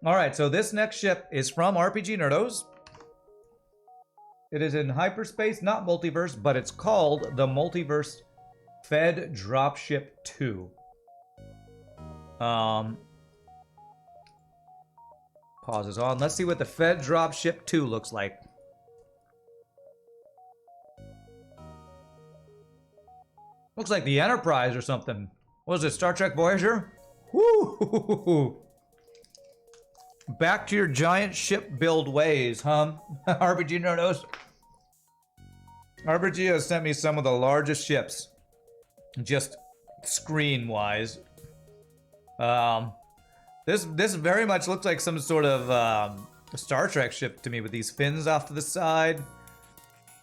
All right, so this next ship is from RPGNerdos. It is in hyperspace, not multiverse, but it's called the Multiverse Fed Dropship 2. Pause is on. Let's see what the Fed Dropship 2 looks like. Looks like the Enterprise or something. What is it, Star Trek Voyager? Woo! Back to your giant ship build ways, huh? RPGNerdos. RPG has sent me some of the largest ships, just screen-wise. This very much looks like some sort of Star Trek ship to me with these fins off to the side,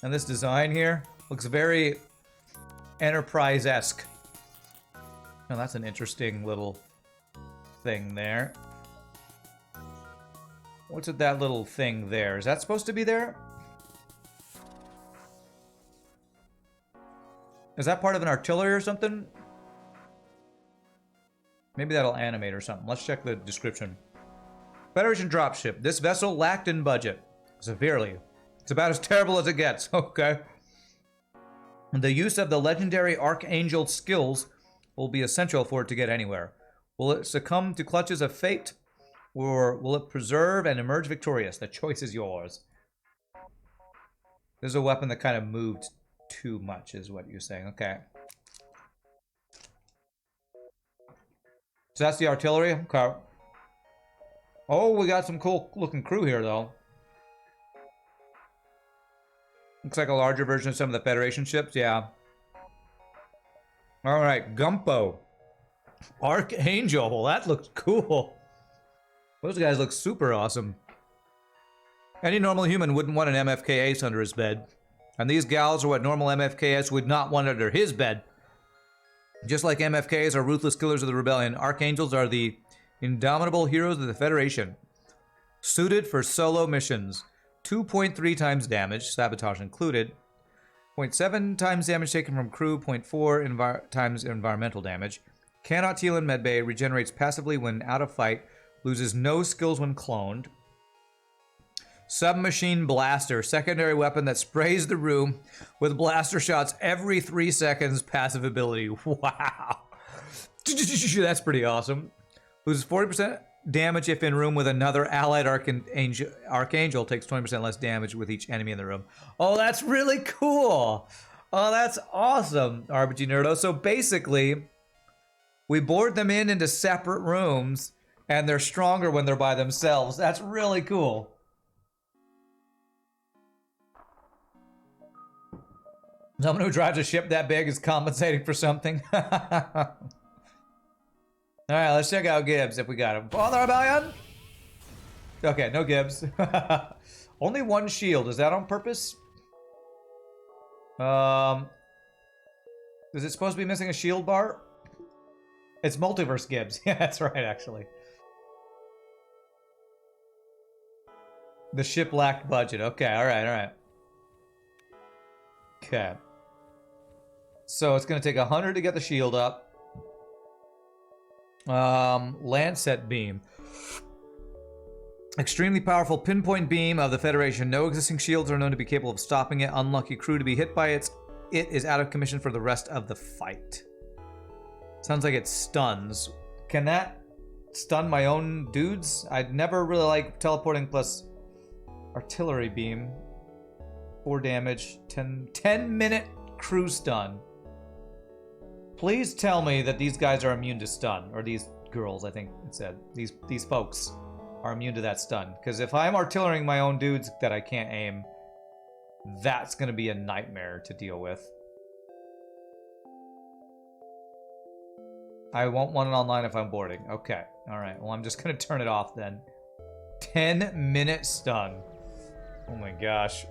and this design here looks very Enterprise-esque. Oh, that's an interesting little thing there. What's with that little thing there? Is that supposed to be there? Is that part of an artillery or something? Maybe that'll animate or something. Let's check the description. Federation dropship. This vessel lacked in budget. Severely. It's about as terrible as it gets. Okay. The use of the legendary Archangel skills will be essential for it to get anywhere. Will it succumb to clutches of fate? Or will it preserve and emerge victorious? The choice is yours. This is a weapon that kind of moved too much, is what you're saying. Okay. So that's the artillery? Okay. Oh, we got some cool looking crew here, though. Looks like a larger version of some of the Federation ships, yeah. Alright, Gumpo. Archangel, well, that looks cool. Those guys look super awesome. Any normal human wouldn't want an MFK ace under his bed. And these gals are what normal MFKs would not want under his bed. Just like MFKs are ruthless killers of the rebellion, Archangels are the indomitable heroes of the Federation. Suited for solo missions. 2.3 times damage, sabotage included. 0.7 times damage taken from crew. 0.4 times environmental damage. Cannot heal in medbay. Regenerates passively when out of fight. Loses no skills when cloned. Submachine blaster. Secondary weapon that sprays the room with blaster shots every 3 seconds. Passive ability. Wow. That's pretty awesome. Loses 40% damage if in room with another allied Archangel. Takes 20% less damage with each enemy in the room. Oh, that's really cool. Oh, that's awesome, RPGNerdos. So basically, we board them into separate rooms, and they're stronger when they're by themselves. That's really cool. Someone who drives a ship that big is compensating for something. Alright, let's check out Gibbs if we got him. Father Rebellion? Okay, no Gibbs. Only one shield. Is that on purpose? Is it supposed to be missing a shield bar? It's Multiverse Gibbs. Yeah, that's right, actually. The ship lacked budget. Okay, alright, alright. Okay. So it's going to take 100 to get the shield up. Lancet beam. Extremely powerful pinpoint beam of the Federation. No existing shields are known to be capable of stopping it. Unlucky crew to be hit by it. It is out of commission for the rest of the fight. Sounds like it stuns. Can that stun my own dudes? I'd never really like teleporting plus artillery beam. 4 damage. 10-minute crew stun. Please tell me that these guys are immune to stun. Or these girls, I think it said. These folks are immune to that stun. Because if I'm artillerying my own dudes that I can't aim, that's going to be a nightmare to deal with. I won't want it online if I'm boarding. Okay. Alright. Well, I'm just going to turn it off then. 10-minute stun. Oh my gosh.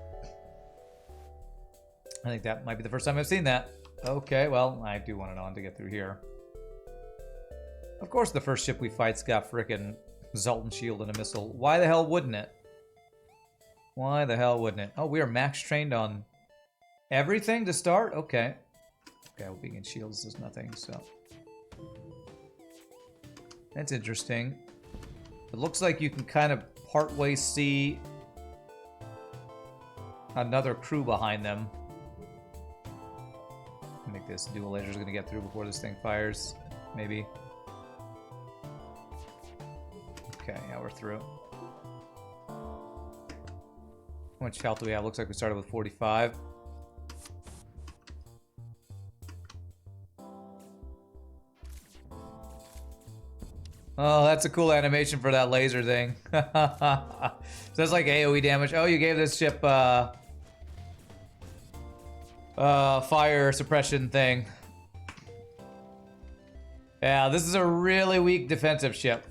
I think that might be the first time I've seen that. Okay, well, I do want it on to get through here. Of course the first ship we fight's got frickin' Zoltan shield and a missile. Why the hell wouldn't it? Why the hell wouldn't it? Oh, we are max trained on everything to start? Okay. Okay, well, being in shields is nothing, so. That's interesting. It looks like you can kind of partway see another crew behind them. I think this dual laser is going to get through before this thing fires. Maybe. Okay, yeah, we're through. How much health do we have? Looks like we started with 45. Oh, that's a cool animation for that laser thing. So that's like AoE damage. Oh, you gave this ship fire suppression thing. Yeah, this is a really weak defensive ship.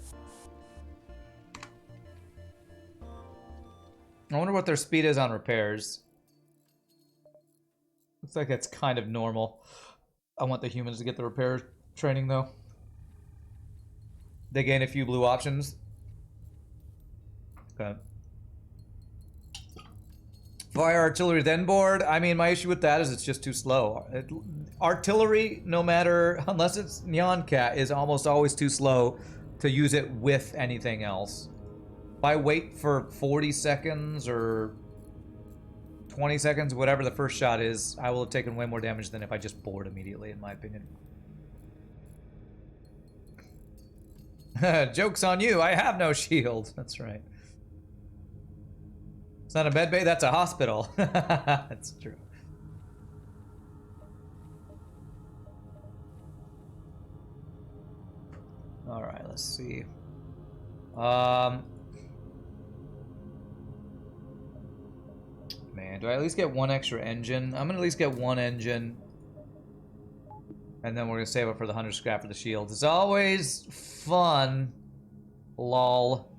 I wonder what their speed is on repairs. Looks like it's kind of normal. I want the humans to get the repair training though. They gain a few blue options. Okay. Fire artillery then board. I mean, my issue with that is it's just too slow. Artillery, no matter, unless it's Neon Cat, is almost always too slow to use it with anything else. If I wait for 40 seconds or 20 seconds, whatever the first shot is, I will have taken way more damage than if I just board immediately, in my opinion. Joke's on you, I have no shield. That's right. It's not a med bay, that's a hospital. That's true. Alright, let's see. Man, do I at least get one extra engine? I'm gonna at least get one engine. And then we're gonna save up for the 100 scrap for the shields. It's always fun, lol,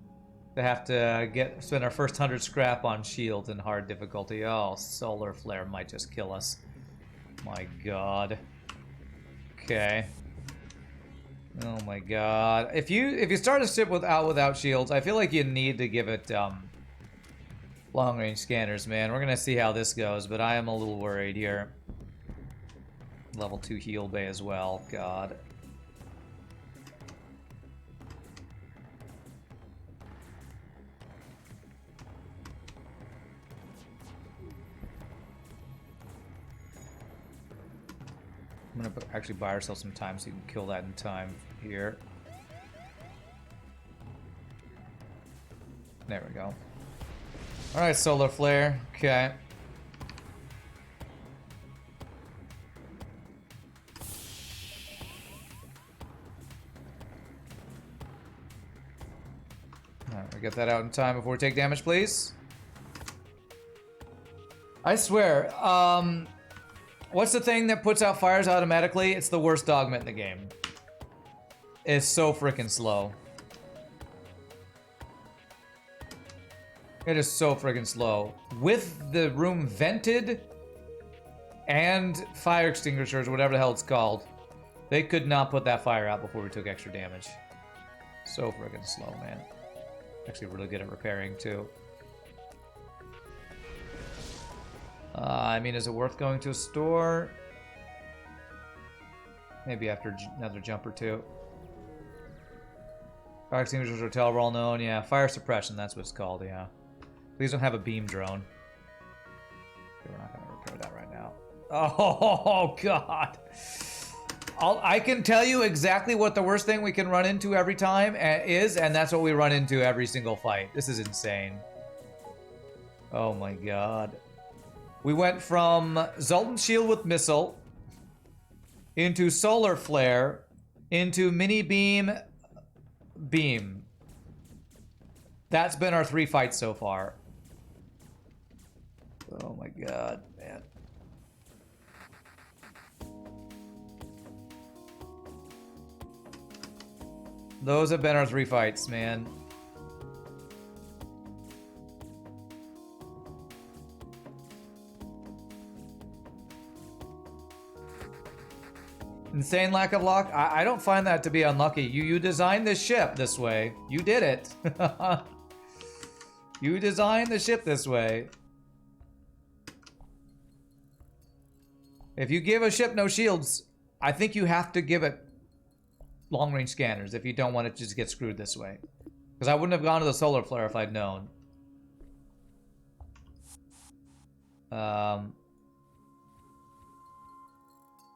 to have to spend our first 100 scrap on shields in hard difficulty. Oh, solar flare might just kill us. My god. Okay. Oh my god. If you start a ship without shields, I feel like you need to give it long range scanners, man. We're gonna see how this goes, but I am a little worried here. Level 2 heal bay as well. God. I'm gonna actually buy ourselves some time so you can kill that in time here. There we go. Alright, solar flare. Okay. Alright, we get that out in time before we take damage, please. I swear, what's the thing that puts out fires automatically? It's the worst dogmet in the game. It's so freaking slow. It is so freaking slow. With the room vented and fire extinguishers, whatever the hell it's called, they could not put that fire out before we took extra damage. So freaking slow, man. Actually really good at repairing, too. I mean, is it worth going to a store? Maybe after another jump or two. Fire extinguishers are well known, yeah. Fire suppression, that's what it's called, yeah. Please don't have a beam drone. Okay, we're not going to repair that right now. Oh, God. I can tell you exactly what the worst thing we can run into every time is, and that's what we run into every single fight. This is insane. Oh, my God. We went from Zoltan Shield with Missile into Solar Flare into Mini Beam Beam. That's been our 3 fights so far. Oh my god, man. Those have been our 3 fights, man. Insane lack of luck? I don't find that to be unlucky. You designed this ship this way. You did it. You designed the ship this way. If you give a ship no shields, I think you have to give it long-range scanners if you don't want it to just get screwed this way. Because I wouldn't have gone to the solar flare if I'd known. If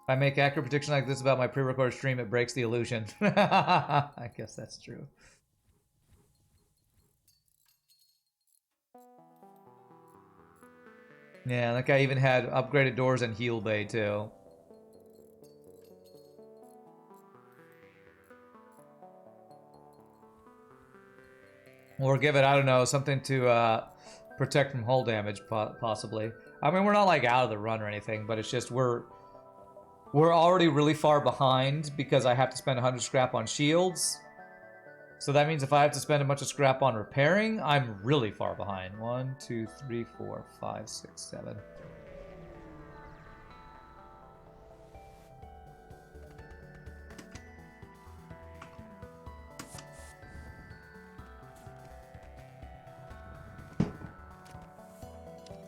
I make accurate prediction like this about my pre-recorded stream, it breaks the illusion. I guess that's true. Yeah, that guy even had upgraded doors and heal bay too. Or give it, I don't know, something to protect from hull damage, possibly. I mean, we're not like out of the run or anything, but it's just we're already really far behind because I have to spend 100 scrap on shields. So that means if I have to spend a bunch of scrap on repairing, I'm really far behind. 1, 2, 3, 4, 5, 6, 7.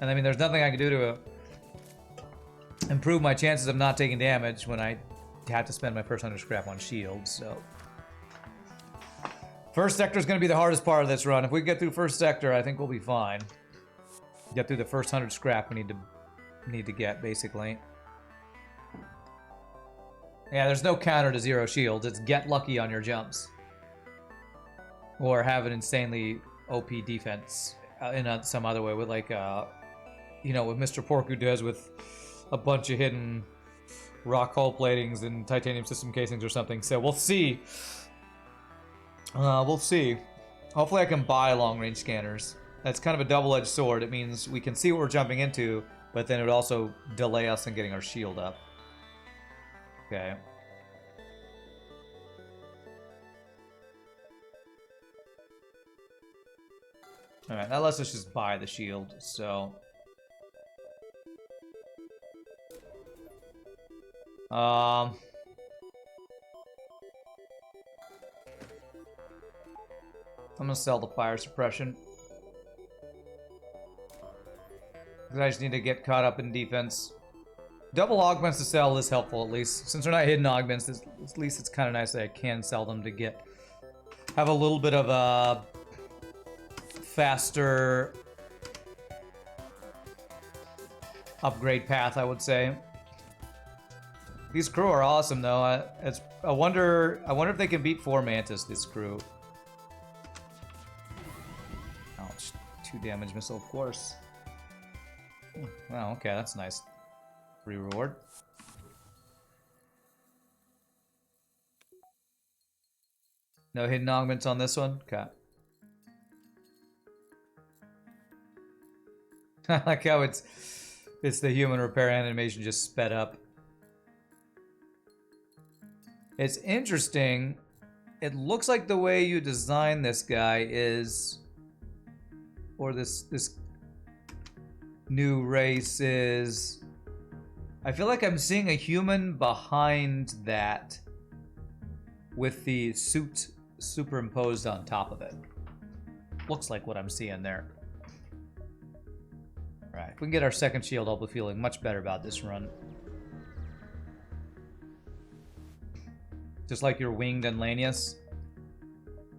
And I mean, there's nothing I can do to improve my chances of not taking damage when I have to spend my first 100 scrap on shields, so. First sector is going to be the hardest part of this run. If we get through first sector, I think we'll be fine. Get through the first 100 scrap we need to get, basically. Yeah, there's no counter to zero shields. It's get lucky on your jumps. Or have an insanely OP defense in some other way with like, you know, what Mr. Porku does with a bunch of hidden rock hull platings and titanium system casings or something. So we'll see. We'll see. Hopefully I can buy long-range scanners. That's kind of a double-edged sword. It means we can see what we're jumping into, but then it would also delay us in getting our shield up. Okay. Alright, that lets us just buy the shield, so... I'm gonna sell the fire suppression. I just need to get caught up in defense. Double augments to sell is helpful, at least. Since they're not hidden augments, at least it's kind of nice that I can sell them to have a little bit of a faster upgrade path, I would say. These crew are awesome, though. I wonder if they can beat 4 Mantis, this crew. Ouch. 2 damage missile, of course. Oh, okay, that's nice. Free reward. No hidden augments on this one? Okay. I like how it's the human repair animation just sped up. It's interesting. It looks like the way you design this guy is, or this new race is, I feel like I'm seeing a human behind that with the suit superimposed on top of it. Looks like what I'm seeing there. Alright, if we can get our second shield, I'll be feeling much better about this run. Just like your winged and Lanius.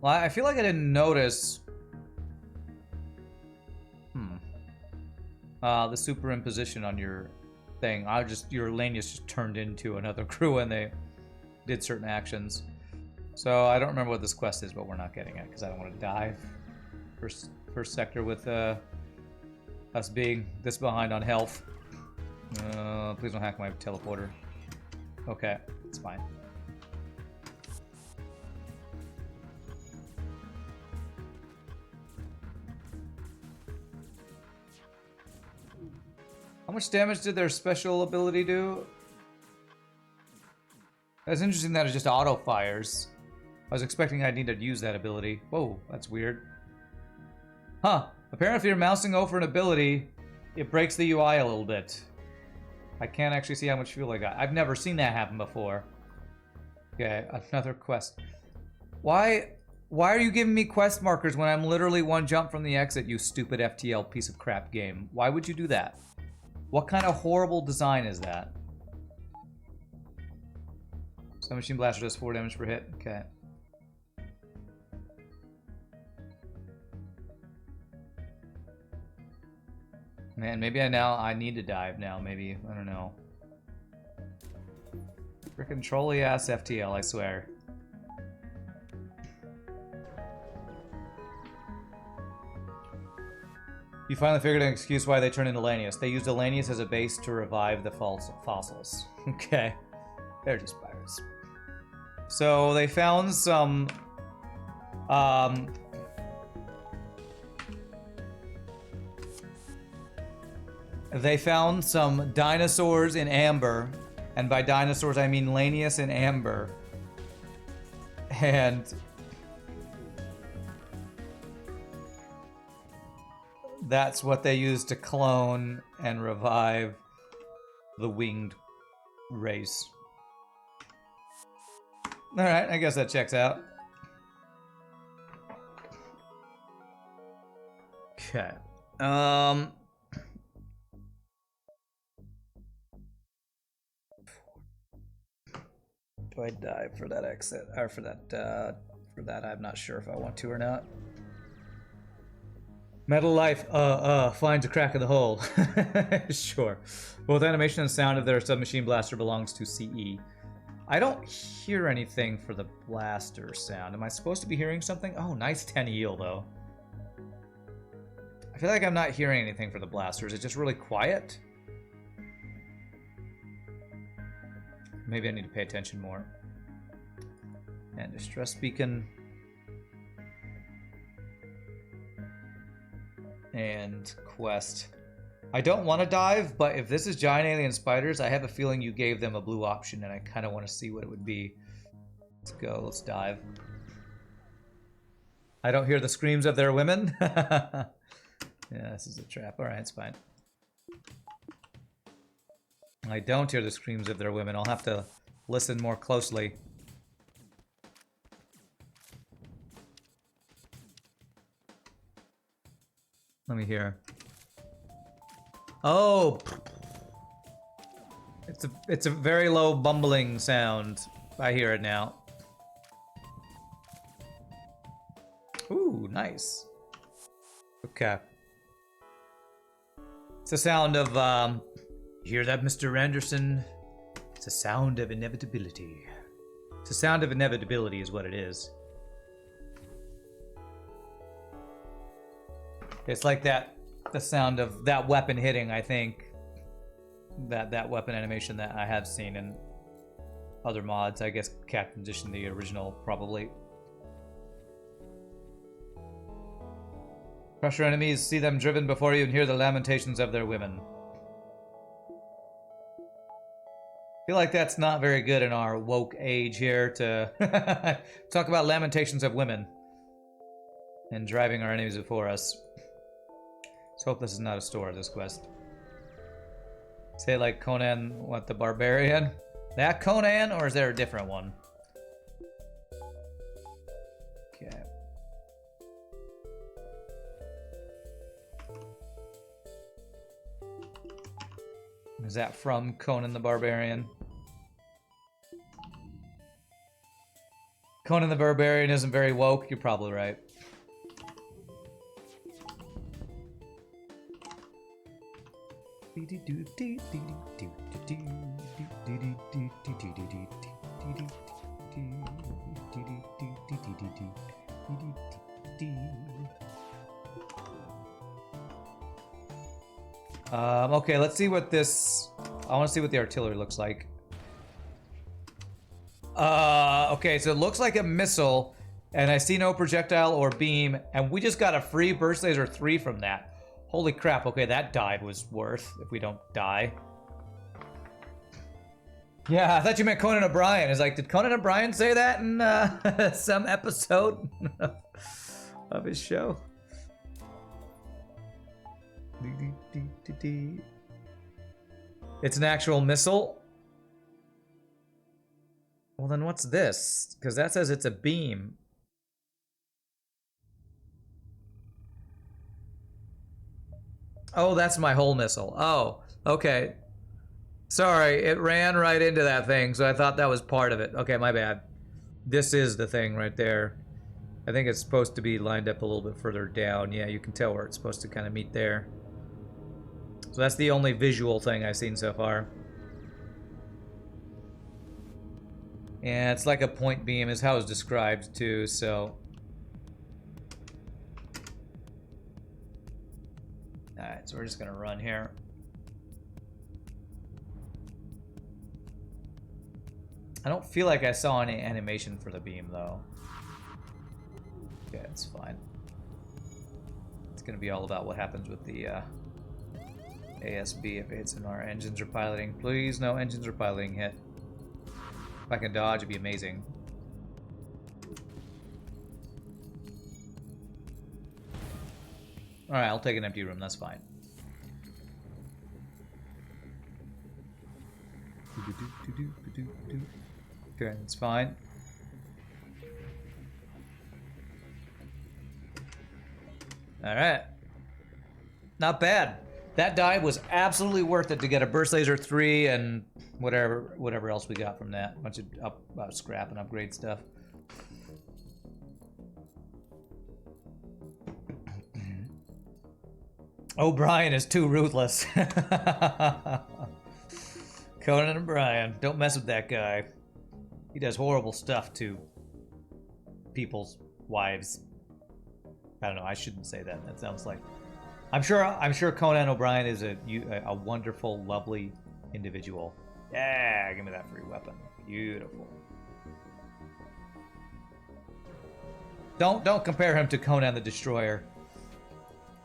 Well, I feel like I didn't notice... the superimposition on your thing. Your Lanius just turned into another crew and they did certain actions. So I don't remember what this quest is, but we're not getting it because I don't want to die. First sector with us being this behind on health. Please don't hack my teleporter. Okay, it's fine. How much damage did their special ability do? That's interesting that it just auto fires. I was expecting I'd need to use that ability. Whoa, that's weird. Huh. Apparently if you're mousing over an ability, it breaks the UI a little bit. I can't actually see how much fuel I got. I've never seen that happen before. Okay, another quest. Why are you giving me quest markers when I'm literally one jump from the exit, you stupid FTL piece of crap game? Why would you do that? What kind of horrible design is that? Submachine Blaster does 4 damage per hit. Okay. Man, maybe I need to dive now, maybe. I don't know. Frickin' trolly ass FTL, I swear. You finally figured an excuse why they turned into Lanius. They used Lanius as a base to revive the fossils. Okay. They're just pirates. So they found some... they found some dinosaurs in amber. And by dinosaurs, I mean Lanius and amber. And... that's what they used to clone and revive the winged race. Alright, I guess that checks out. Okay. Do I dive for that exit? Or for that, I'm not sure if I want to or not. Metal Life, finds a crack in the hull. Sure. Both animation and sound of their submachine blaster belongs to CE. I don't hear anything for the blaster sound. Am I supposed to be hearing something? Oh, nice 10 heal, though. I feel like I'm not hearing anything for the blaster. Is it just really quiet? Maybe I need to pay attention more. And distress beacon. And quest. I don't want to dive, but if this is giant alien spiders, I have a feeling you gave them a blue option, and I kind of want to see what it would be. Let's go. Let's dive. I don't hear the screams of their women. Yeah, this is a trap. All right, it's fine. I don't hear the screams of their women. I'll have to listen more closely. Let me hear. Oh, it's a very low bumbling sound. I hear it now. Ooh, nice. Okay. It's the sound of you hear that, Mr. Anderson? It's a sound of inevitability. It's a sound of inevitability is what it is. It's like that, the sound of that weapon hitting, I think. That weapon animation that I have seen in other mods. I guess Captain Edition, the original, probably. Crush your enemies, see them driven before you, and hear the lamentations of their women. I feel like that's not very good in our woke age here to talk about lamentations of women and driving our enemies before us. Let's hope this is not a store, this quest. Say like Conan, what, the Barbarian? That Conan, or is there a different one? Okay. Is that from Conan the Barbarian? Conan the Barbarian isn't very woke, you're probably right. Okay, let's see what this... I want to see what the artillery looks like. Okay, so it looks like a missile, and I see no projectile or beam, and we just got a free burst laser 3 from that. Holy crap, okay, that dive was worth if we don't die. Yeah, I thought you meant Conan O'Brien. It's like, did Conan O'Brien say that in some episode of his show? It's an actual missile? Well, then what's this? Because that says it's a beam. Oh, that's my whole missile. Oh, okay. Sorry, it ran right into that thing, so I thought that was part of it. Okay, my bad. This is the thing right there. I think it's supposed to be lined up a little bit further down. Yeah, you can tell where it's supposed to kind of meet there. So that's the only visual thing I've seen so far. Yeah, it's like a point beam is how it's described too, so. Alright, so we're just gonna run here. I don't feel like I saw any animation for the beam though. Okay, it's fine. It's gonna be all about what happens with the ASB if it hits in our engines are piloting. Please, no engines are piloting hit. If I can dodge, it'd be amazing. Alright, I'll take an empty room, that's fine. Okay, that's fine. Alright. Not bad. That die was absolutely worth it to get a burst laser 3 and whatever else we got from that. Bunch of scrap and upgrade stuff. O'Brien is too ruthless. Conan O'Brien, don't mess with that guy. He does horrible stuff to people's wives. I don't know. I shouldn't say that. That sounds like. I'm sure Conan O'Brien is a wonderful, lovely individual. Yeah, give me that free weapon. Beautiful. Don't compare him to Conan the Destroyer.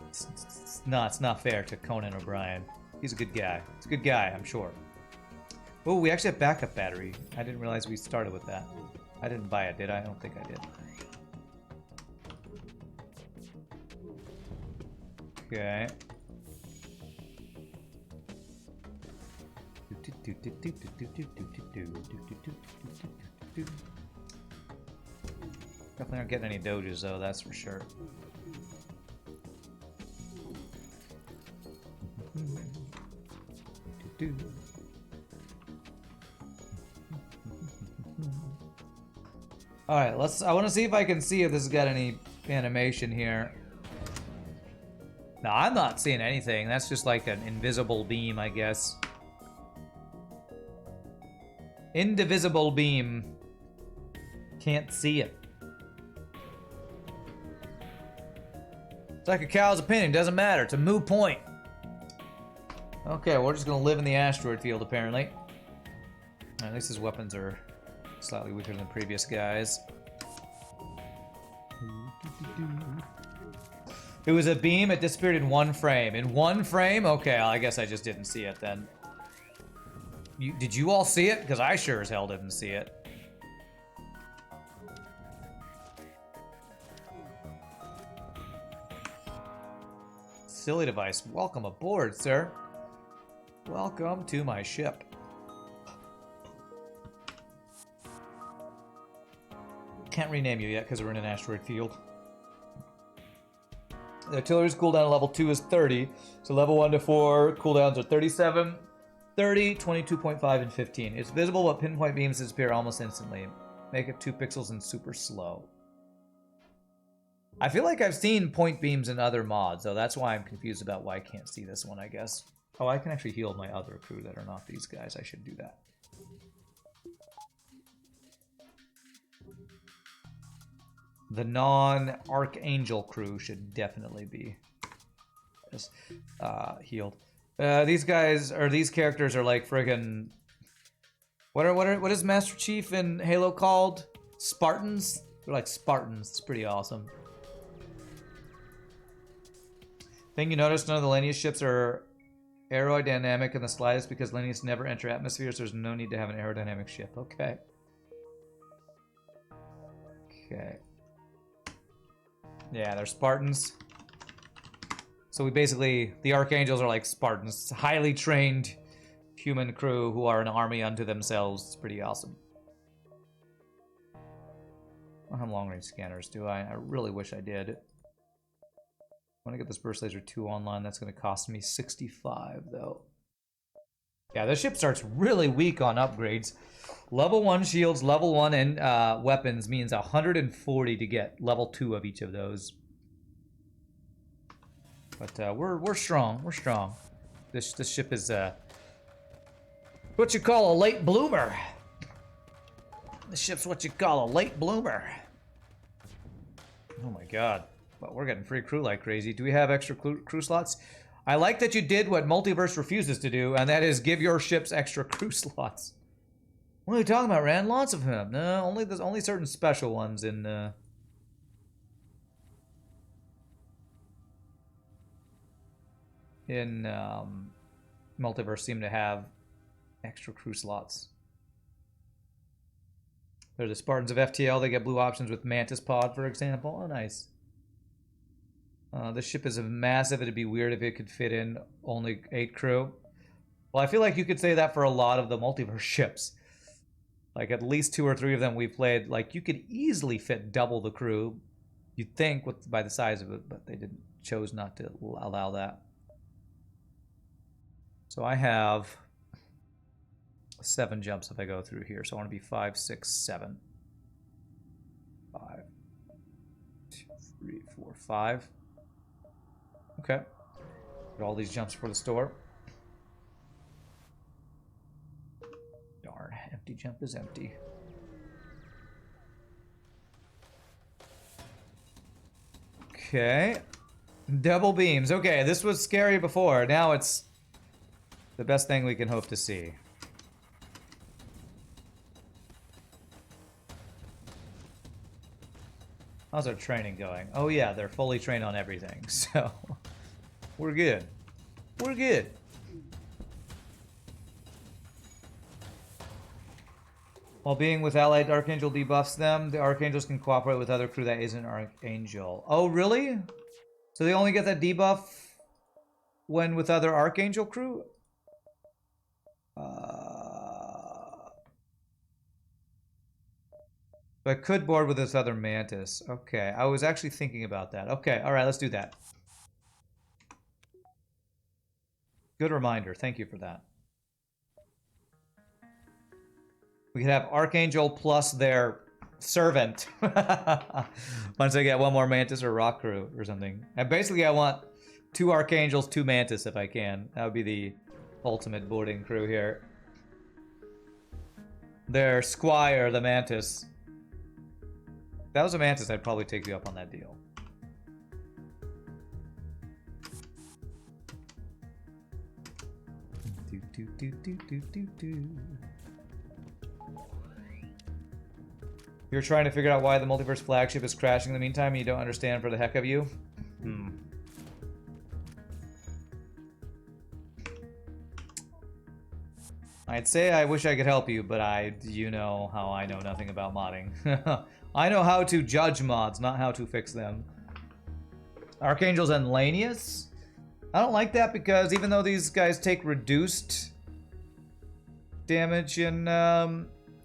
It's not fair to Conan O'Brien. He's a good guy. He's a good guy, I'm sure. Oh, we actually have backup battery. I didn't realize we started with that. I didn't buy it, did I? I don't think I did. Okay. Definitely aren't getting any doges though, that's for sure. Alright, I want to see if I can see if this has got any animation here. No, I'm not seeing anything. That's just like an invisible beam, I guess. Indivisible beam. Can't see it. It's like a cow's opinion. Doesn't matter. It's a moot point. Okay, we're just going to live in the asteroid field, apparently. At least his weapons are slightly weaker than the previous guys. It was a beam. It disappeared in one frame. In one frame? Okay, well, I guess I just didn't see it then. Did you all see it? Because I sure as hell didn't see it. Silly device. Welcome aboard, sir. Welcome to my ship. Can't rename you yet because we're in an asteroid field. The artillery's cooldown at level 2 is 30, so level 1 to 4 cooldowns are 37, 30, 22.5, and 15. It's visible, but pinpoint beams disappear almost instantly. Make it 2 pixels and super slow. I feel like I've seen point beams in other mods, though that's why I'm confused about why I can't see this one, I guess. Oh, I can actually heal my other crew that are not these guys. I should do that. The non-Archangel crew should definitely be healed. These guys, or these characters are like friggin'... What is Master Chief in Halo called? Spartans? They're like Spartans. It's pretty awesome. Thing you notice, none of the Lanius ships are aerodynamic in the slightest because Lanius never enter atmospheres. So there's no need to have an aerodynamic ship. Okay. Okay. Yeah, they're Spartans. So we basically, the Archangels are like Spartans. Highly trained human crew who are an army unto themselves. It's pretty awesome. I don't have long-range scanners, do I? I really wish I did. I want to get this Burst Laser 2 online. That's going to cost me 65, though. Yeah, this ship starts really weak on upgrades. Level 1 shields, level 1 and weapons means 140 to get level 2 of each of those. But we're strong. We're strong. This ship is what you call a late bloomer. This ship's what you call a late bloomer. Oh my god. Well, we're getting free crew like crazy. Do we have extra crew slots? I like that you did what Multiverse refuses to do, and that is give your ships extra crew slots. What are you talking about, Rand? Lots of them. No, there's only certain special ones in Multiverse seem to have extra crew slots. They're the Spartans of FTL. They get blue options with Mantis Pod, for example. Oh, nice. This ship is massive. It'd be weird if it could fit in only 8 crew. Well, I feel like you could say that for a lot of the Multiverse ships. Like, at least 2 or 3 of them we played. Like, you could easily fit double the crew, you'd think, by the size of it, but they chose not to allow that. So I have 7 jumps if I go through here. So I want to be 5, 6, 7. 5, 2, 3, 4, 5. Okay. Get all these jumps for the store. Darn, empty jump is empty. Okay. Double beams. Okay, this was scary before. Now it's the best thing we can hope to see. How's our training going? Oh yeah, they're fully trained on everything, so we're good. We're good. While being with allied Archangel debuffs them, the Archangels can cooperate with other crew that isn't Archangel. Oh, really? So they only get that debuff when with other Archangel crew? But I could board with this other Mantis. Okay, I was actually thinking about that. Okay, alright, let's do that. Good reminder. Thank you for that. We could have Archangel plus their servant. Once I get one more Mantis or Rock Crew or something. And basically I want 2 Archangels, 2 Mantis if I can. That would be the ultimate boarding crew here. Their Squire, the Mantis. If that was a Mantis, I'd probably take you up on that deal. You're trying to figure out why the Multiverse flagship is crashing in the meantime, and you don't understand for the heck of you? I'd say I wish I could help you, but you know how I know nothing about modding. I know how to judge mods, not how to fix them. Archangels and Lanius? I don't like that because even though these guys take reduced damage in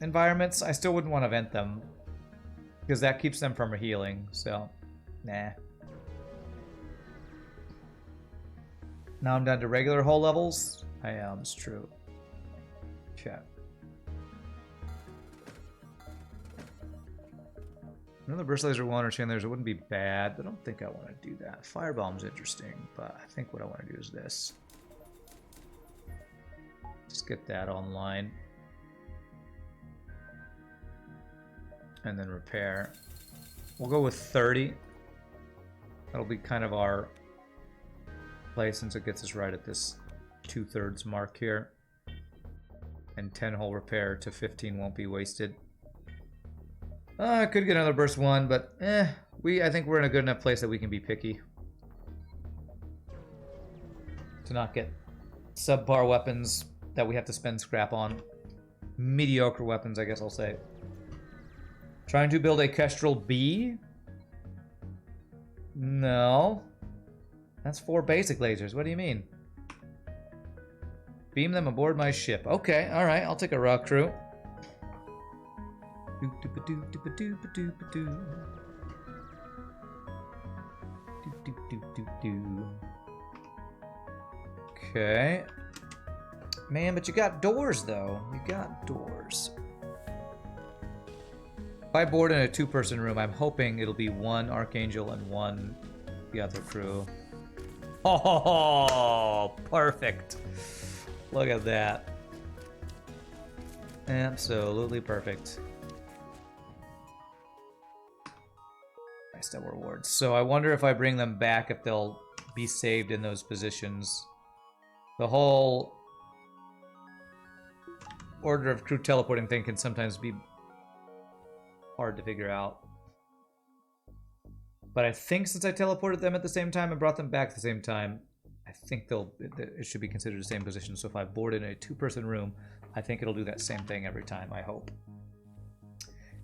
environments, I still wouldn't want to vent them. Because that keeps them from healing, so nah. Now I'm down to regular hull levels. I am, it's true. Okay. Another burst laser 1 or chain lasers, it wouldn't be bad, but I don't think I want to do that. Firebomb's interesting, but I think what I want to do is this. Just get that online. And then repair. We'll go with 30. That'll be kind of our play since it gets us right at this 2/3 mark here. And 10 hull repair to 15 won't be wasted. I could get another burst 1, but I think we're in a good enough place that we can be picky. To not get subpar weapons that we have to spend scrap on. Mediocre weapons, I guess I'll say. Trying to build a Kestrel B? No. That's 4 basic lasers. What do you mean? Beam them aboard my ship. Okay, alright. I'll take a rock crew. Okay. Man, but you got doors, though. You got doors. If I board in a 2-person room, I'm hoping it'll be 1 Archangel and 1 the other crew. Oh, perfect. Look at that. Absolutely perfect. Nice double rewards. So I wonder if I bring them back, if they'll be saved in those positions. The whole order of crew teleporting thing can sometimes be hard to figure out. But I think since I teleported them at the same time and brought them back at the same time, I think it should be considered the same position. So if I board in a two-person room, I think it'll do that same thing every time, I hope.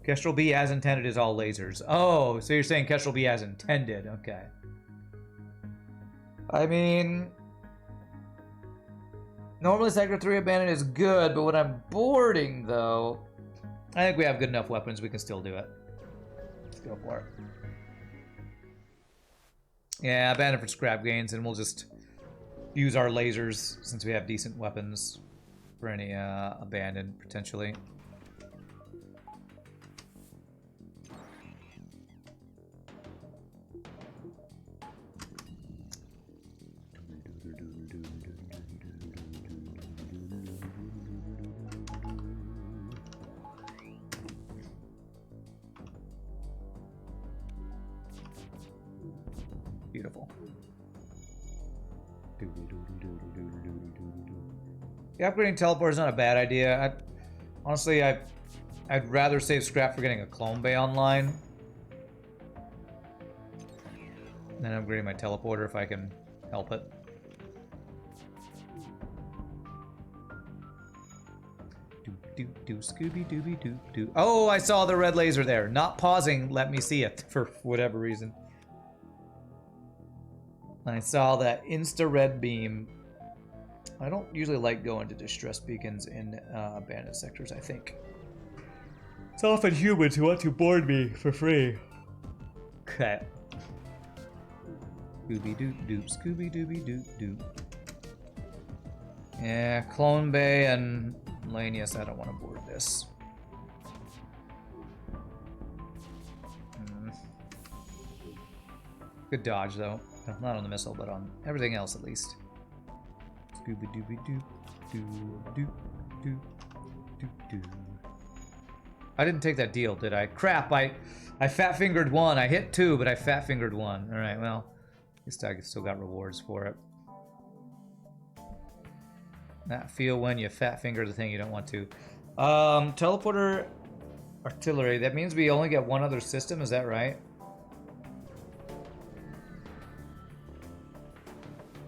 Kestrel B as intended is all lasers. Oh, so you're saying Kestrel B as intended. Okay. I mean, normally Sector 3 Abandoned is good, but when I'm boarding, though, I think we have good enough weapons. We can still do it. Let's go for it. Yeah, Abandoned for scrap gains, and we'll just use our lasers since we have decent weapons for any Abandoned, potentially. Beautiful. Yeah, upgrading teleport is not a bad idea. Honestly, I'd rather save scrap for getting a clone bay online than upgrading my teleporter if I can help it. Scooby-Dooby-Doo. Oh, I saw the red laser there. Not pausing, let me see it for whatever reason. I saw that insta-red beam. I don't usually like going to distress beacons in abandoned sectors, I think. It's often humans who want to board me for free. Okay. Scooby-Doo-Doo, Scooby-Dooby-Doo-Doo. Yeah, Clone Bay and Lanius, I don't want to board this. Good dodge, though. Not on the missile, but on everything else at least. Scooby-Dooby-Doo. I didn't take that deal, did I? Crap, I fat-fingered one. I hit two, but I fat-fingered one. Alright, well, at least I still got rewards for it. Not feel when you fat-finger the thing you don't want to. Teleporter artillery. That means we only get one other system, is that right?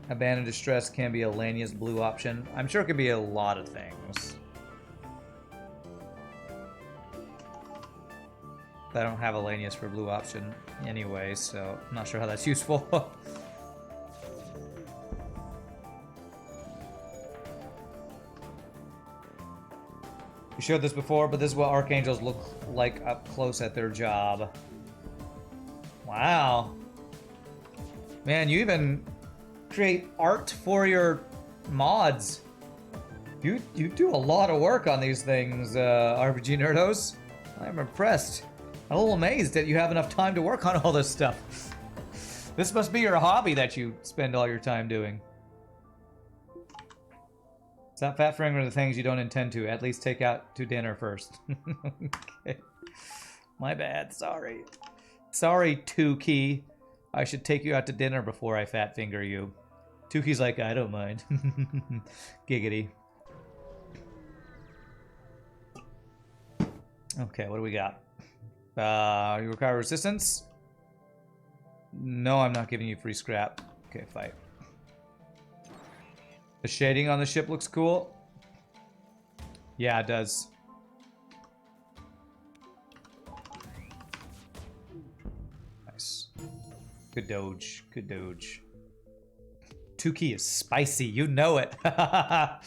Abandoned Distress can be a Lanius blue option. I'm sure it could be a lot of things. I don't have a Lanius for blue option anyway, so I'm not sure how that's useful. We showed this before, but this is what Archangels look like up close at their job. Wow. Man, you even create art for your mods. You do a lot of work on these things, RPGNerdos. I'm impressed. I'm a little amazed that you have enough time to work on all this stuff. This must be your hobby that you spend all your time doing. Stop fat-fingering the things you don't intend to. At least take out to dinner first. Okay. My bad. Sorry. Sorry, Tukey. I should take you out to dinner before I fat finger you. Tukey's like, I don't mind. Giggity. Okay, what do we got? You require resistance? No, I'm not giving you free scrap. Okay, fight. The shading on the ship looks cool. Yeah, it does. Nice. Good doge. Good doge. Tukey is spicy. You know it. That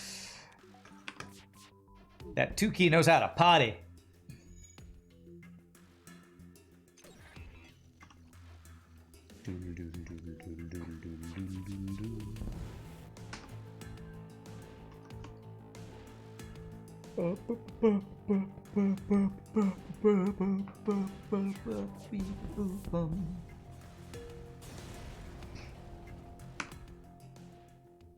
Tukey knows how to potty.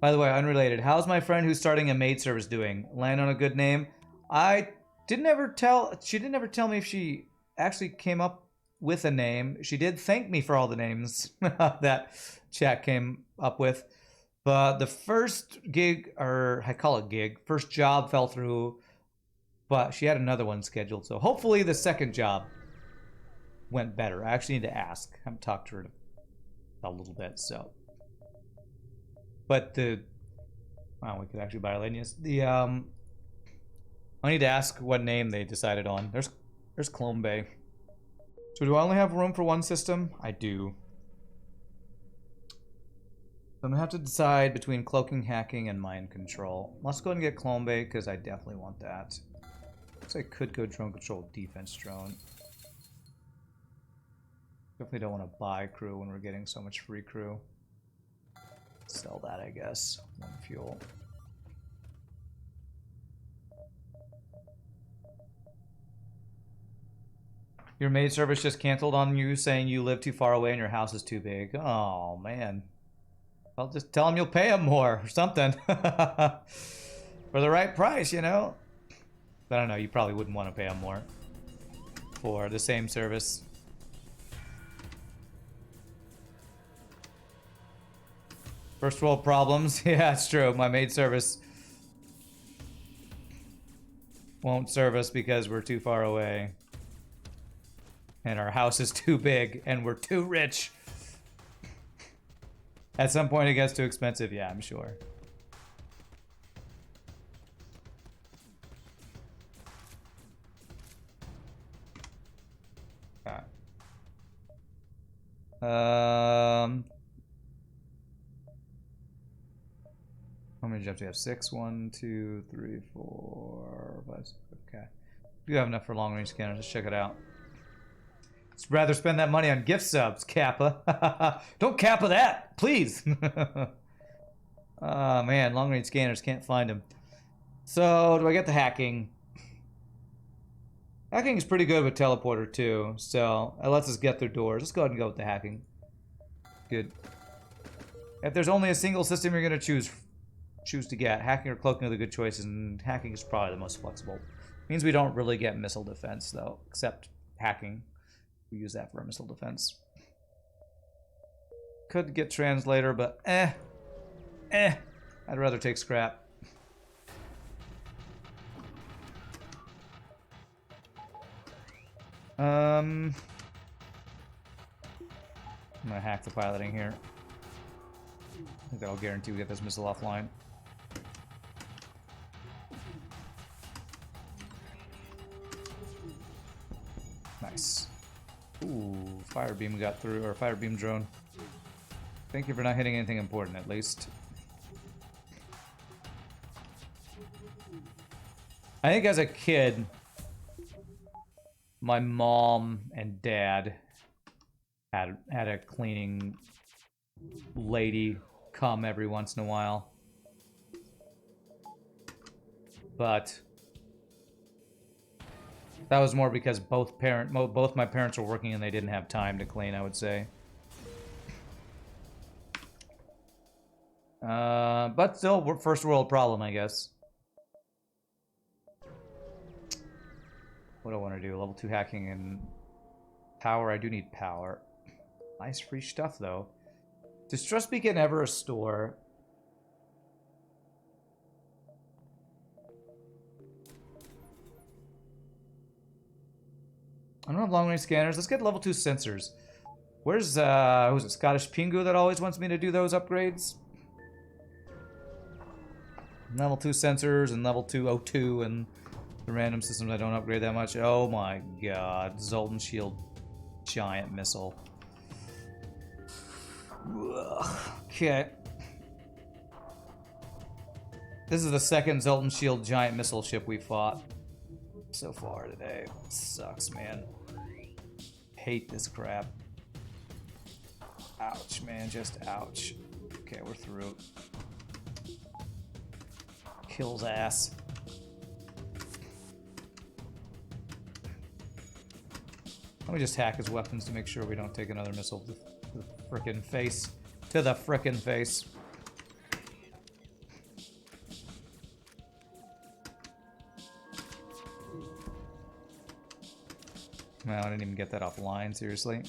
By the way, unrelated. How's my friend who's starting a maid service doing? Land on a good name? I didn't ever tell. She didn't ever tell me if she actually came up with a name. She did thank me for all the names that chat came up with. But the first gig, or I call it gig, first job fell through. But she had another one scheduled. So hopefully the second job went better. I actually need to ask. I haven't talked to her a little bit, so. But the, wow, we could actually buy our lanius. The I need to ask what name they decided on. There's Clone Bay. So do I only have room for one system? I do. I'm gonna have to decide between cloaking, hacking, and mind control. Let's go ahead and get Clone Bay because I definitely want that. So I could go drone control, defense drone. Definitely don't want to buy crew when we're getting so much free crew. Sell that, I guess. One fuel. Your maid service just canceled on you saying you live too far away and your house is too big. Oh, man. Well, just tell them you'll pay them more or something. For the right price, you know? But I don't know, you probably wouldn't want to pay them more for the same service. First world problems. Yeah, it's true. My maid service won't serve us because we're too far away. And our house is too big and we're too rich. At some point it gets too expensive, yeah, I'm sure. Okay. How many do you have to have? 6, 1, 2, 3, 4, 5, 6. Okay. You have enough for long range scanners. Let's check it out. I'd rather spend that money on gift subs, Kappa. Don't Kappa that, please. Oh man, long range scanners, can't find them. So, do I get the hacking? Hacking is pretty good with teleporter too, so it lets us get through doors. Let's go ahead and go with the hacking. Good. If there's only a single system you're gonna choose to get, hacking or cloaking are the good choices, and hacking is probably the most flexible. Means we don't really get missile defense though, except hacking. We use that for our missile defense. Could get translator, but I'd rather take scrap. I'm gonna hack the piloting here. I think that'll guarantee we get this missile offline. Nice. Ooh, fire beam got through, or fire beam drone. Thank you for not hitting anything important, at least. I think as a kid, my mom and dad had a cleaning lady come every once in a while. But that was more because both my parents were working and they didn't have time to clean, I would say. But still, first world problem, I guess. What do I want to do? Level 2 hacking and power. I do need power. Nice free stuff, though. Does Trust Beacon ever restore? I don't have long range scanners. Let's get level 2 sensors. Where's who's it? Scottish Pingu that always wants me to do those upgrades? Level 2 sensors and level 2 O2 and the random systems I don't upgrade that much. Oh my god. Zoltan Shield giant missile. Ugh. Okay. This is the second Zoltan Shield giant missile ship we fought so far today. Sucks, man. Hate this crap. Ouch, man. Just ouch. Okay, we're through. Kills ass. Let me just hack his weapons to make sure we don't take another missile to the frickin' face. To the frickin' face. Well, I didn't even get that offline, seriously.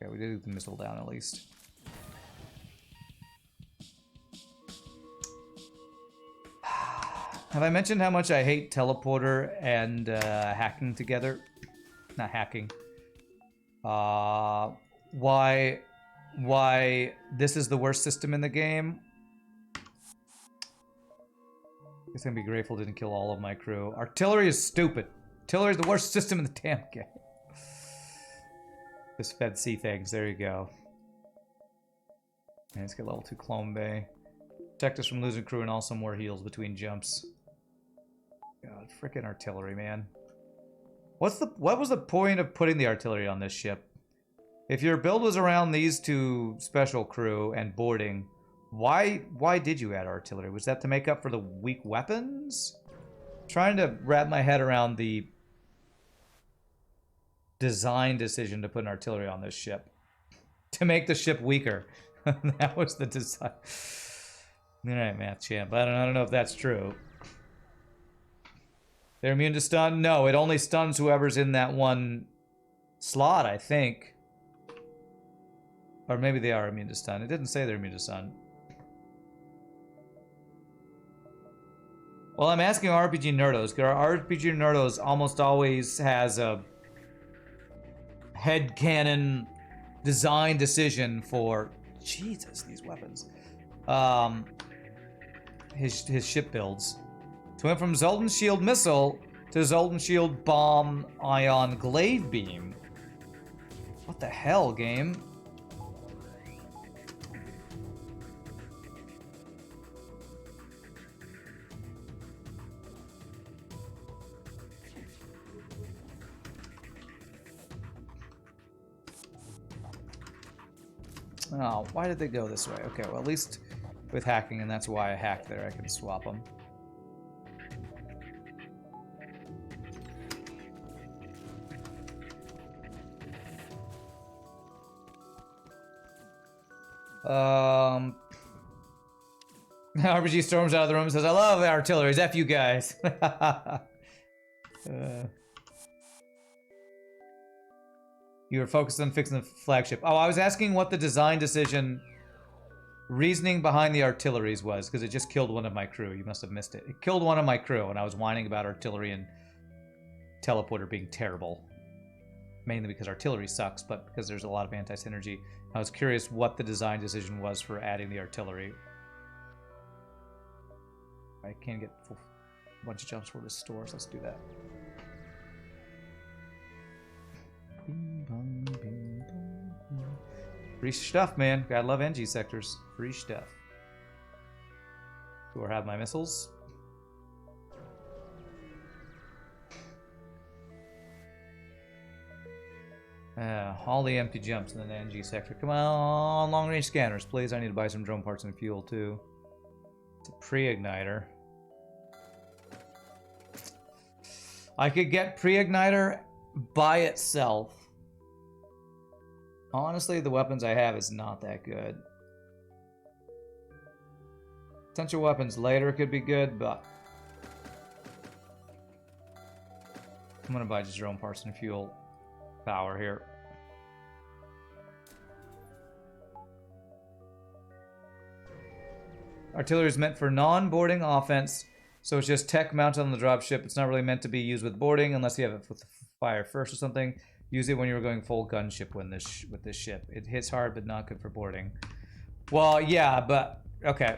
Okay, we did get the missile down at least. Have I mentioned how much I hate teleporter and hacking together? Not hacking. Why this is the worst system in the game? I guess I'm gonna be grateful didn't kill all of my crew. Artillery is stupid. Artillery is the worst system in the damn game. Just Fed C things. There you go. And let's get level 2 Clone Bay. Protect us from losing crew and also more heals between jumps. God, frickin' artillery, man. What was the point of putting the artillery on this ship? If your build was around these two special crew and boarding, why did you add artillery? Was that to make up for the weak weapons? I'm trying to wrap my head around the design decision to put an artillery on this ship. To make the ship weaker. That was the design. Alright, Math Champ. I don't know if that's true. They're immune to stun? No, it only stuns whoever's in that one slot, I think. Or maybe they are immune to stun. It didn't say they're immune to stun. Well, I'm asking RPGNerdos, because our RPGNerdos almost always has a headcanon design decision for... Jesus, these weapons. His ship builds. So went from Zoltan Shield Missile to Zoltan Shield Bomb Ion Glaive Beam. What the hell, game? Oh, why did they go this way? Okay, well, at least with hacking, and that's why I hacked there, I can swap them. RPG storms out of the room and says, I love artillery, F you guys. You were focused on fixing the flagship. Oh, I was asking what the design decision reasoning behind the artilleries was, because it just killed one of my crew. You must have missed it. It killed one of my crew, and I was whining about artillery and teleporter being terrible. Mainly because artillery sucks, but because there's a lot of anti-synergy. I was curious what the design decision was for adding the artillery. I can't get a bunch of jumps for the stores. Let's do that. Free stuff, man. Gotta love NG sectors. Free stuff. Do I have my missiles? All the empty jumps in the NG sector. Come on, long range scanners, please. I need to buy some drone parts and fuel too. It's a pre-igniter. I could get pre-igniter by itself. Honestly, the weapons I have is not that good. Potential weapons later could be good, but I'm gonna buy just drone parts and fuel power here. Artillery is meant for non-boarding offense, so it's just tech mounted on the dropship. It's not really meant to be used with boarding unless you have it with fire first or something. Use it when you're going full gunship with this ship. It hits hard, but not good for boarding. Well, yeah, but okay.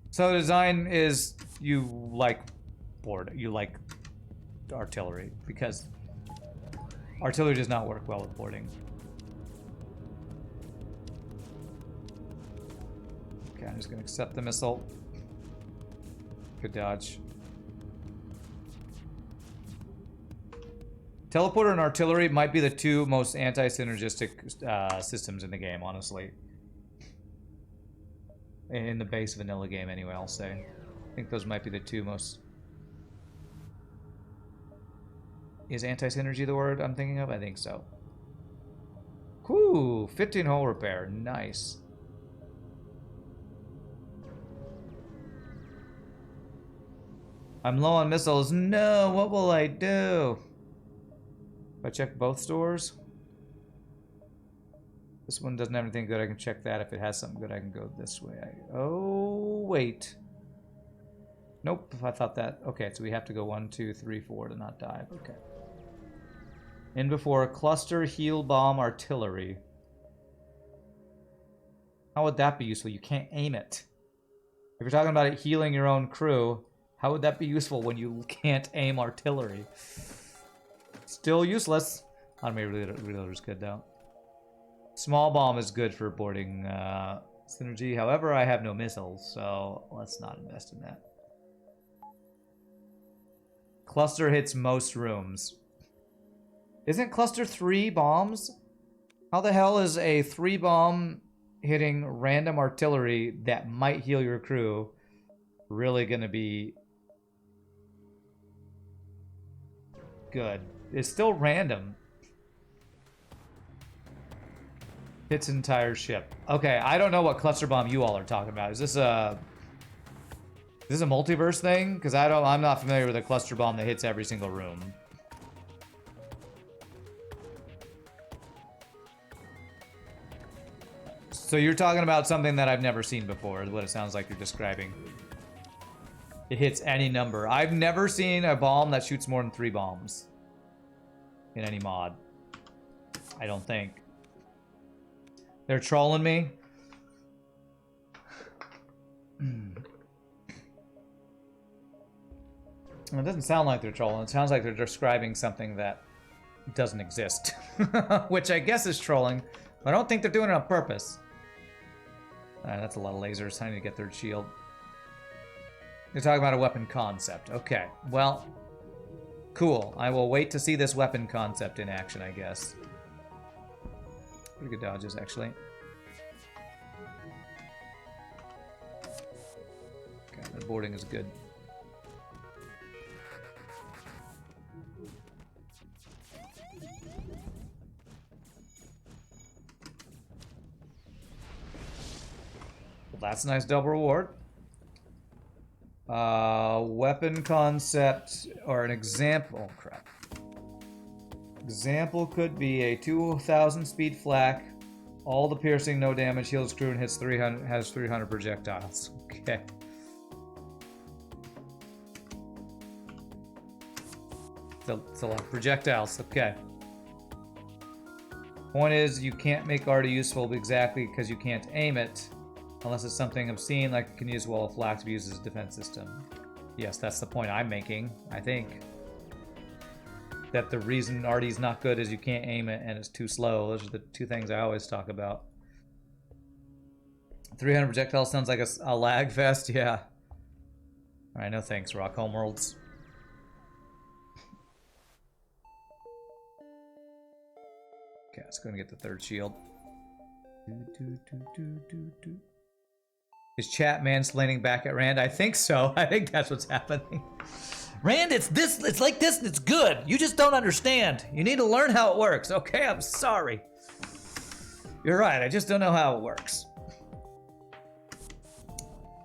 So the design is you like artillery because artillery does not work well with boarding. Okay, I'm just gonna accept the missile. Good dodge. Teleporter and artillery might be the two most anti-synergistic systems in the game, honestly. In the base vanilla game, anyway, I'll say. I think those might be the two most... Is anti-synergy the word I'm thinking of? I think so. Whew, 15 hull repair. Nice. I'm low on missiles. No, what will I do? If I check both stores. This one doesn't have anything good. I can check that. If it has something good, I can go this way. Oh, wait. Nope, I thought that. Okay, so we have to go 1, 2, 3, 4 to not dive. Okay. In before cluster heal bomb artillery. How would that be useful? You can't aim it. If you're talking about it healing your own crew, how would that be useful when you can't aim artillery? Still useless. Automated reloader is good though. Small bomb is good for boarding synergy. However, I have no missiles, so let's not invest in that. Cluster hits most rooms. Isn't cluster 3 bombs? How the hell is a 3 bomb hitting random artillery that might heal your crew really gonna be good? It's still random. Hits entire ship. Okay, I don't know what cluster bomb you all are talking about. Is this a multiverse thing? Because I'm not familiar with a cluster bomb that hits every single room. So you're talking about something that I've never seen before, is what it sounds like you're describing. It hits any number. I've never seen a bomb that shoots more than 3 bombs in any mod. I don't think. They're trolling me. It doesn't sound like they're trolling. It sounds like they're describing something that doesn't exist. Which I guess is trolling, but I don't think they're doing it on purpose. That's a lot of lasers. I need to get third shield. You're talking about a weapon concept. Okay, well, cool. I will wait to see this weapon concept in action, I guess. Pretty good dodges, actually. Okay, the boarding is good. Well, that's a nice double reward. Weapon concept, or an example. Oh, crap. Example could be a 2,000 speed flak, all the piercing, no damage, heals crew, and hits 300, has 300 projectiles. Okay. It's a lot of projectiles. Okay. Point is, you can't make arty useful exactly because you can't aim it, unless it's something obscene like you can use wall of flak to be used as a defense system. Yes, that's the point I'm making, I think. That the reason arty's not good is you can't aim it and it's too slow. Those are the two things I always talk about. 300 projectiles sounds like a lag fest, yeah. Alright, no thanks, Rock Homeworlds. Okay, let's go and get the third shield. Is chat mansplaining back at Rand? I think so. I think that's what's happening. Rand, it's like this, and it's good. You just don't understand. You need to learn how it works. Okay, I'm sorry. You're right, I just don't know how it works.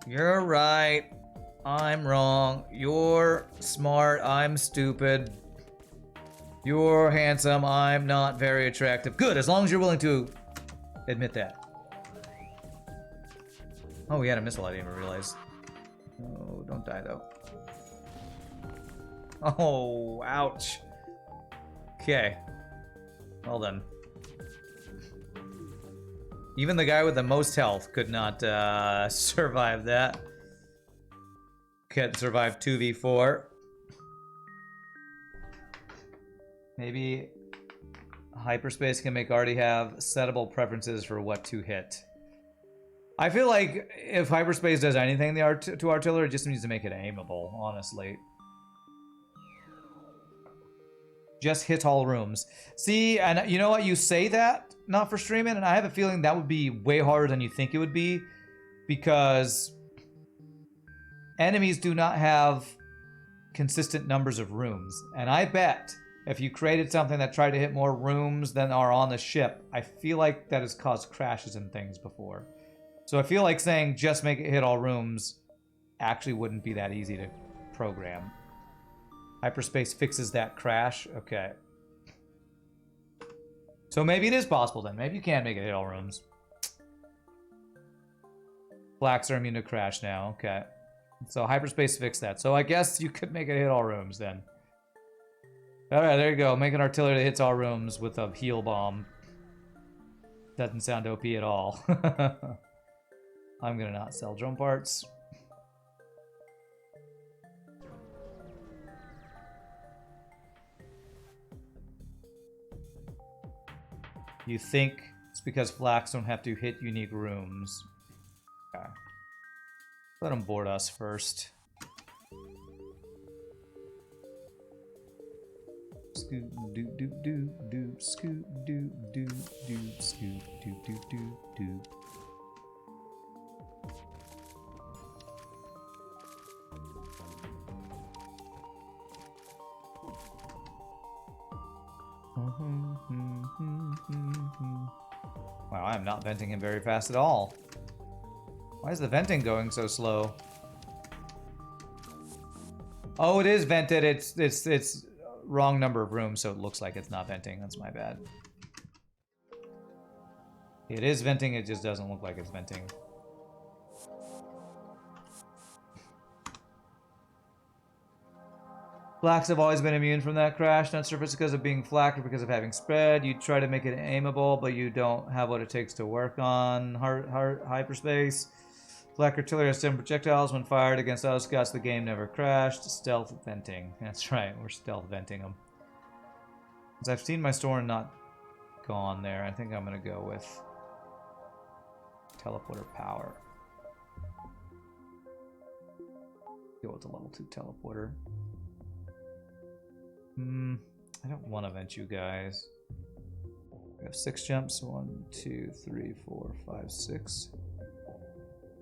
You're right. I'm wrong. You're smart. I'm stupid. You're handsome. I'm not very attractive. Good, as long as you're willing to admit that. Oh, we had a missile. I didn't even realize. Oh, don't die, though. Oh, ouch. Okay. Well done. Even the guy with the most health could not survive that. Could survive 2v4. Maybe hyperspace can make arty have settable preferences for what to hit. I feel like if hyperspace does anything to artillery, it just needs to make it aimable, honestly. Just hit all rooms. See, and you know what? You say that, not for streaming, and I have a feeling that would be way harder than you think it would be, because enemies do not have consistent numbers of rooms. And I bet if you created something that tried to hit more rooms than are on the ship, I feel like that has caused crashes and things before. So I feel like saying just make it hit all rooms actually wouldn't be that easy to program. Hyperspace fixes that crash. Okay. So maybe it is possible then. Maybe you can make it hit all rooms. Blacks are immune to crash now. Okay. So hyperspace fixed that. So I guess you could make it hit all rooms then. Alright, there you go. Make an artillery that hits all rooms with a heal bomb. Doesn't sound OP at all. I'm gonna not sell drone parts. You think it's because flaks don't have to hit unique rooms. Okay. Let them board us first. Scoot doo doo doo doo scoot doo doo doo scoot doo doo doo doo. Wow, I'm not venting him very fast at all. Why is the venting going so slow? Oh, it is vented. It's wrong number of rooms, so it looks like it's not venting. That's my bad. It is venting, it just doesn't look like it's venting. Blacks have always been immune from that crash. Not sure if it's because of being flak or because of having spread. You try to make it aimable, but you don't have what it takes to work on hyperspace. Flak artillery has 7 projectiles. When fired against auto scouts, the game never crashed. Stealth venting. That's right, we're stealth venting them. Since I've seen my store and not gone there, I think I'm going to go with teleporter power. Go with the level 2 teleporter. I don't want to vent you guys. We have 6 jumps. 1, 2, 3, 4, 5, 6.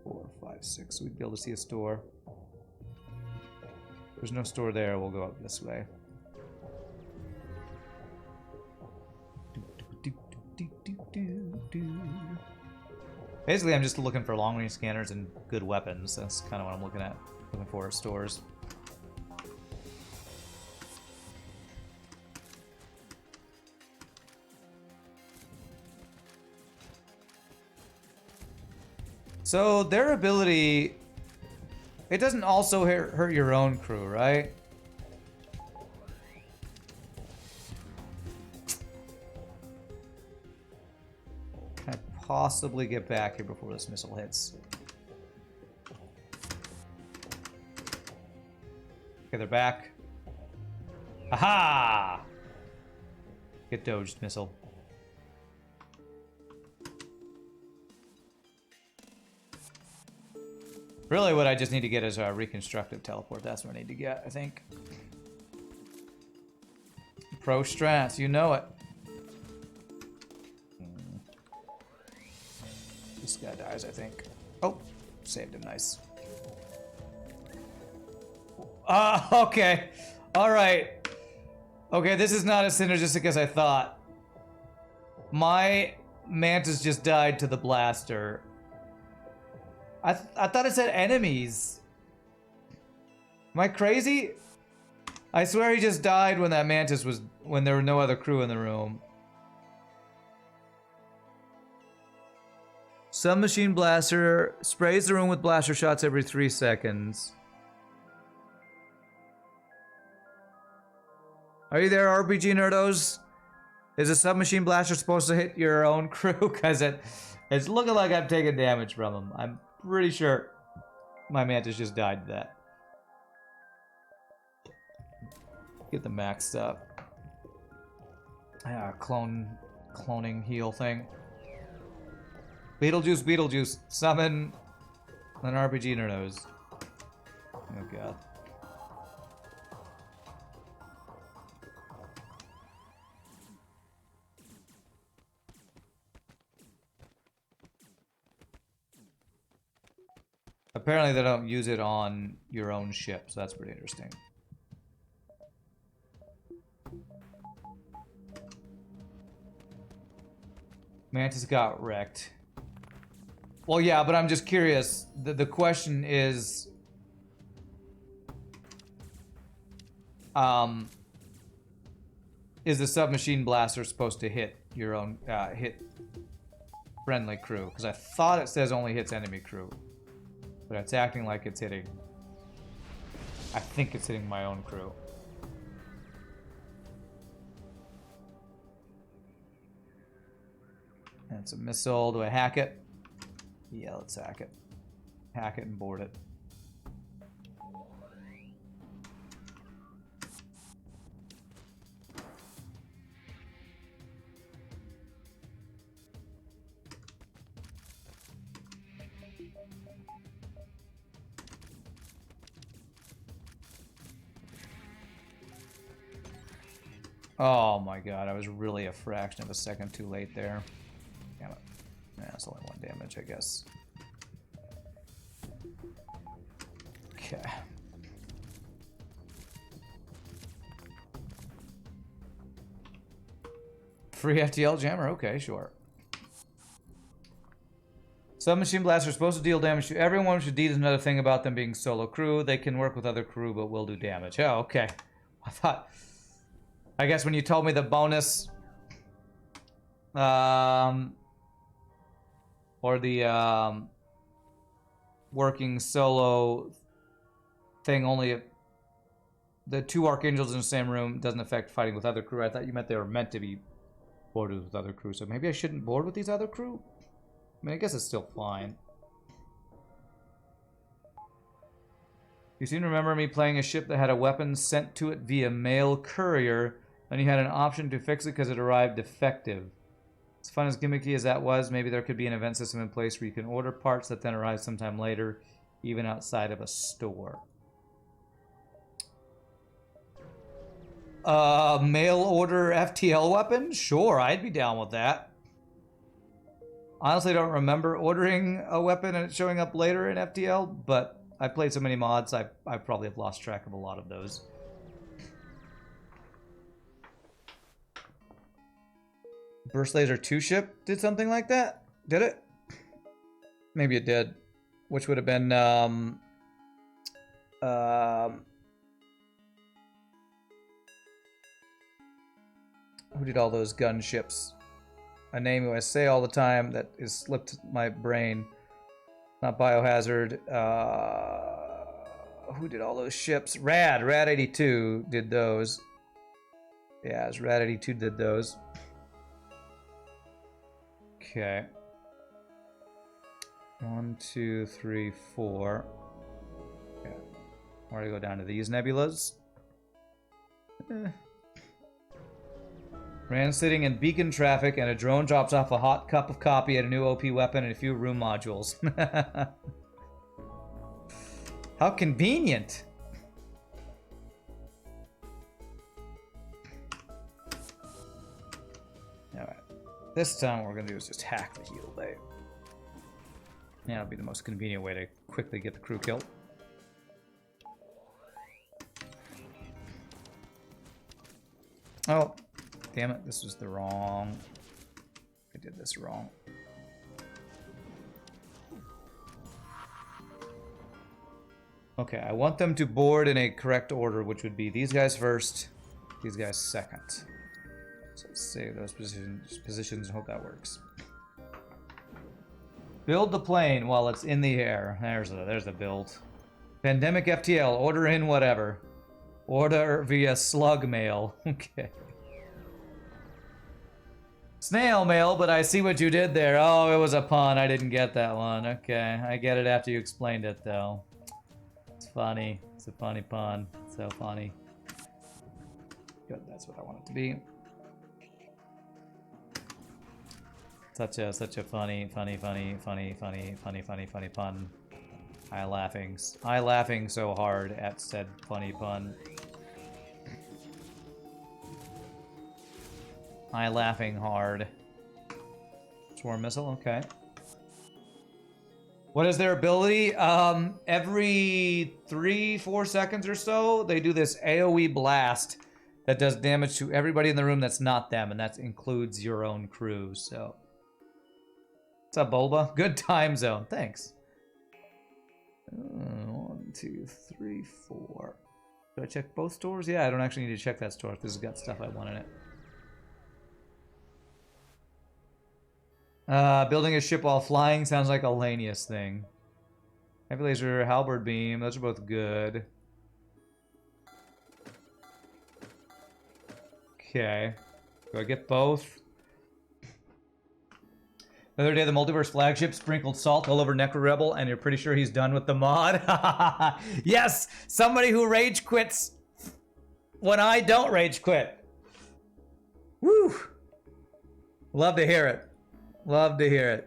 4, 5, 6. So we'd be able to see a store. There's no store there. We'll go up this way. Basically, I'm just looking for long-range scanners and good weapons. That's kind of what I'm looking at. Looking for stores. So their ability, it doesn't also hurt your own crew, right? Can I possibly get back here before this missile hits? Okay, they're back. Aha! Get dodged, missile. Really, what I just need to get is a reconstructive teleport. That's what I need to get, I think. Pro strats, you know it. This guy dies, I think. Oh, saved him, nice. Okay. All right. Okay, this is not as synergistic as I thought. My mantis just died to the blaster. I thought it said enemies. Am I crazy? I swear he just died when that mantis was... when there were no other crew in the room. Submachine blaster sprays the room with blaster shots every 3 seconds. Are you there, RPGNerdos? Is a submachine blaster supposed to hit your own crew? Because it's looking like I'm taking damage from him. I'm pretty sure my mantis just died to that. Get the maxed up. Cloning heal thing. Beetlejuice, summon an RPGNerdos. Oh god. Apparently they don't use it on your own ship, so that's pretty interesting. Mantis got wrecked. Well, yeah, but I'm just curious. The question is... is the submachine blaster supposed to hit your own, hit friendly crew? Because I thought it says only hits enemy crew. But it's acting like it's hitting... I think it's hitting my own crew. And it's a missile. Do I hack it? Yeah, let's hack it. Hack it and board it. Oh my god, I was really a fraction of a second too late there. Damn it. Yeah, that's only 1 damage, I guess. Okay. Free FTL jammer? Okay, sure. Submachine blasters are supposed to deal damage to everyone, which indeed is another thing about them being solo crew. They can work with other crew, but will do damage. Oh, okay. I thought... I guess when you told me the bonus... or the, working solo thing only... The 2 Archangels in the same room doesn't affect fighting with other crew. I thought you meant they were meant to be boarded with other crew, so maybe I shouldn't board with these other crew? I mean, I guess it's still fine. You seem to remember me playing a ship that had a weapon sent to it via mail courier, and you had an option to fix it because it arrived defective. As fun as gimmicky as that was, maybe there could be an event system in place where you can order parts that then arrive sometime later, even outside of a store. Mail order FTL weapon? Sure, I'd be down with that. Honestly, I don't remember ordering a weapon and it showing up later in FTL, but I played so many mods, I probably have lost track of a lot of those. Burst Laser 2 ship did something like that? Did it? Maybe it did. Which would have been, who did all those gun ships? A name who I say all the time that is slipped my brain. Not Biohazard. Who did all those ships? Rad 82 did those. Yeah, it's Rad 82 did those. Okay. 1, 2, 3, 4. Okay. Where do I go down to these nebulas? Ran sitting in beacon traffic and a drone drops off a hot cup of coffee and a new OP weapon and a few room modules. How convenient! Alright. This time what we're gonna do is just hack the heal bay. Yeah, that'll be the most convenient way to quickly get the crew killed. Oh. Damn it, this was the wrong... I did this wrong. Okay, I want them to board in a correct order, which would be these guys first, these guys second. So let's save those positions and hope that works. Build the plane while it's in the air. There's the build. Pandemic FTL, order in whatever. Order via slug mail. Okay. Snail mail, but I see what you did there. Oh, it was a pun. I didn't get that one. Okay, I get it after you explained it, though. It's funny. It's a funny pun. It's so funny. Good, that's what I want it to be. Such a funny pun. I laughing so hard at said funny pun. I laughing hard. Swarm missile, okay. What is their ability? Every 3-4 seconds or so, they do this AoE blast that does damage to everybody in the room that's not them, and that includes your own crew, so. What's up, Bulba? Good time zone, thanks. 1, 2, 3, 4. Do I check both stores? Yeah, I don't actually need to check that store if this has got stuff I want in it. Building a ship while flying sounds like a Lanius thing. Heavy laser, halberd beam, those are both good. Okay. Do I get both? The other day, the Multiverse flagship sprinkled salt all over Necro Rebel, and you're pretty sure he's done with the mod? Yes! Somebody who rage quits when I don't rage quit. Woo! Love to hear it. Love to hear it.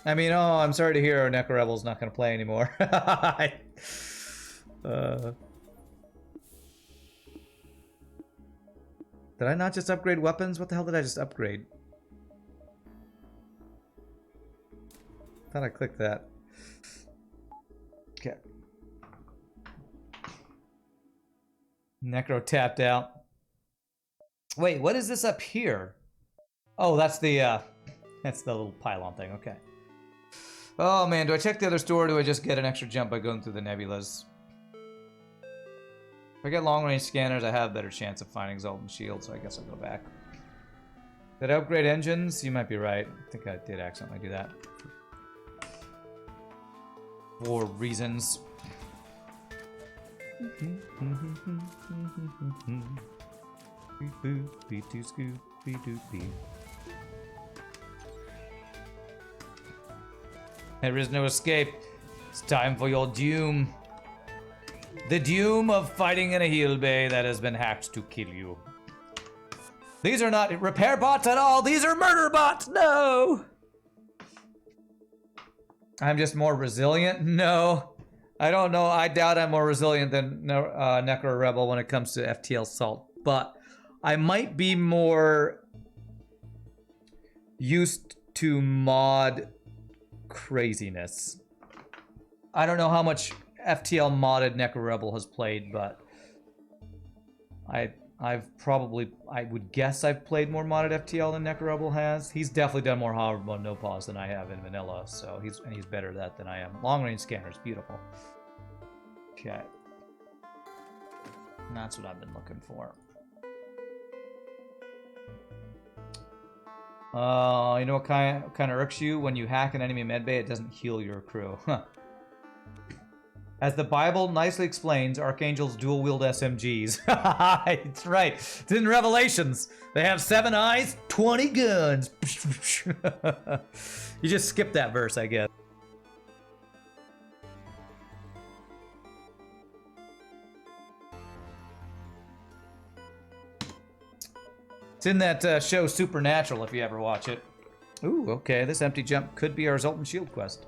I mean, oh, I'm sorry to hear Necro Rebel's not going to play anymore. Did I not just upgrade weapons? What the hell did I just upgrade? Thought I clicked that. Okay. Necro tapped out. Wait, what is this up here? Oh, that's the little pylon thing. Okay. Oh man, do I check the other store or do I just get an extra jump by going through the nebulas? If I get long-range scanners, I have a better chance of finding Zoltan Shield, so I guess I'll go back. Did I upgrade engines? You might be right. I think I did accidentally do that. For reasons. There is no escape. It's time for your doom. The doom of fighting in a heal bay that has been hacked to kill you. These are not repair bots at all. These are murder bots. No. I'm just more resilient? No. I don't know. I doubt I'm more resilient than Necro Rebel when it comes to FTL Salt. But I might be more used to mod craziness. I don't know how much FTL modded Necro Rebel has played, but I would guess I've played more modded FTL than Necro Rebel has. He's definitely done more hard mode no pause than I have in vanilla, so he's better at that than I am. Long range scanners, beautiful. Okay. And that's what I've been looking for. You know what kind of irks you? When you hack an enemy medbay, it doesn't heal your crew. Huh. As the Bible nicely explains, Archangels dual wield SMGs. It's right. It's in Revelations. They have 7 eyes, 20 guns. You just skip that verse, I guess. It's in that show Supernatural, if you ever watch it. Ooh, okay. This empty jump could be our Zoltan Shield quest.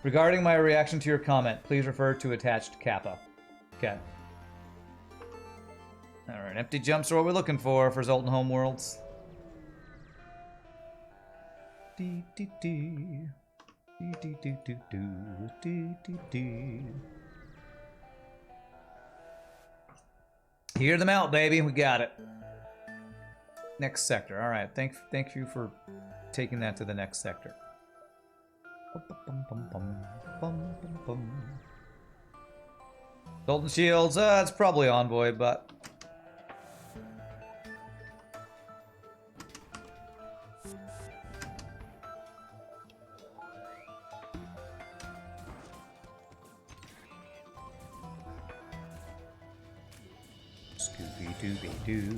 Regarding my reaction to your comment, please refer to attached kappa. Okay. Alright, empty jumps are what we're looking for Zoltan Homeworlds. Hear them out, baby. We got it. Next sector. Alright, thank you for taking that to the next sector. Zoltan Shields, it's probably Envoy, but... Scooby-Dooby-Doo.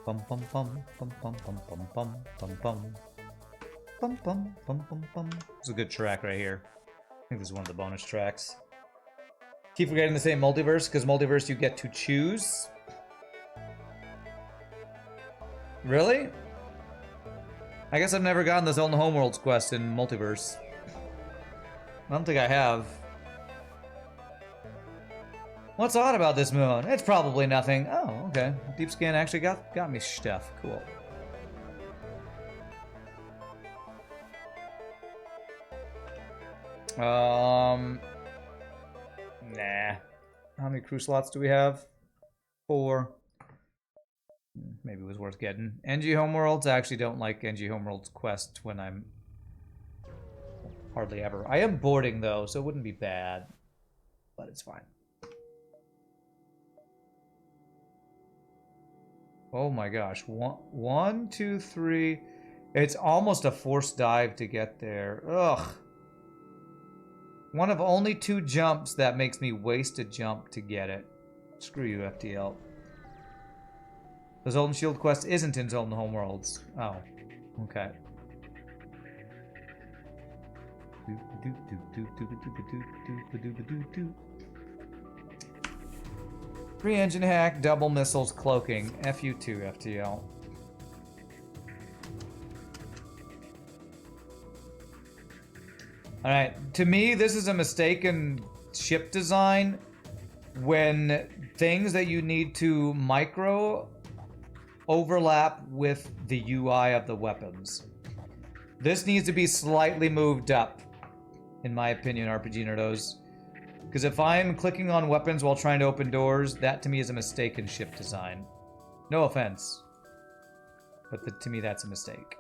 Bum bum bum bum bum bum bum bum bum bum bum bum bum bum bum. It's a good track right here. I think this is one of the bonus tracks. Keep forgetting to say multiverse, because multiverse you get to choose. Really? I guess I've never gotten the Zoltan Homeworlds quest in multiverse. I don't think I have. What's odd about this moon? It's probably nothing. Oh, okay. Deep scan actually got me stuff. Cool. Nah. How many crew slots do we have? 4. Maybe it was worth getting. NG Homeworlds, I actually don't like NG Homeworlds quest when I'm hardly ever. I am boarding though, so it wouldn't be bad. But it's fine. Oh my gosh. One, two, three. It's almost a forced dive to get there. Ugh. One of only 2 jumps that makes me waste a jump to get it. Screw you, FTL. The Zoltan Shield quest isn't in Zoltan Homeworlds. Oh. Okay. Free engine hack, double missiles, cloaking. FU2, FTL. Alright, to me, this is a mistaken ship design when things that you need to micro overlap with the UI of the weapons. This needs to be slightly moved up, in my opinion, RPGNerdos. Because if I'm clicking on weapons while trying to open doors, that to me is a mistaken ship design. No offense, but to me that's a mistake.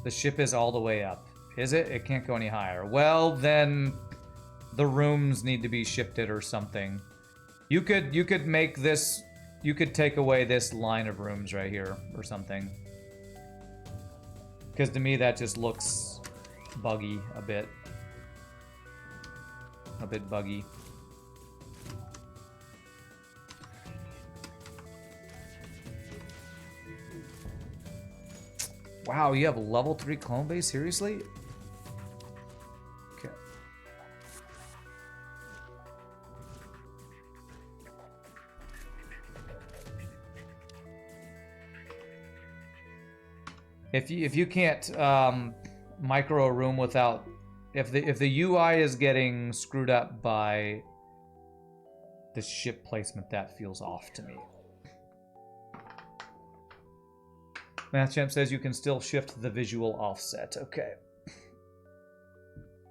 The ship is all the way up. Is it? It can't go any higher. Well, then the rooms need to be shifted or something. You could make this, you could take away this line of rooms right here or something. Because to me that just looks buggy a bit. A bit buggy. Wow, you have a level 3 clone base? Seriously? Okay. If you can't micro a room without, if the UI is getting screwed up by the ship placement, that feels off to me. MathChamp says you can still shift the visual offset. Okay.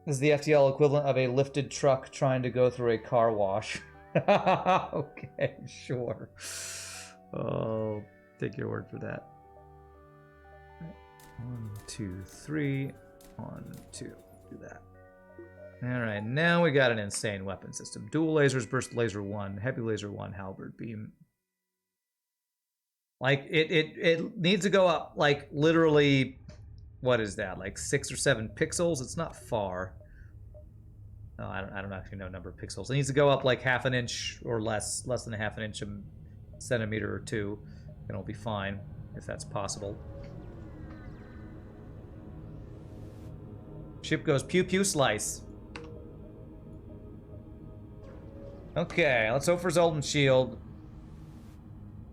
This is the FTL equivalent of a lifted truck trying to go through a car wash. Okay, sure. Oh, take your word for that. 1, 2, 3. 1, 2. Do that. Alright, now we got an insane weapon system. Dual lasers, burst laser 1, heavy laser 1, halberd beam. Like, it needs to go up, like, literally, what is that, like 6 or 7 pixels? It's not far. No, I don't actually know number of pixels. It needs to go up like half an inch or less than a half an inch, a centimeter or 2, and it'll be fine, if that's possible. Ship goes pew pew slice. Okay, let's hope for Zoltan Shield.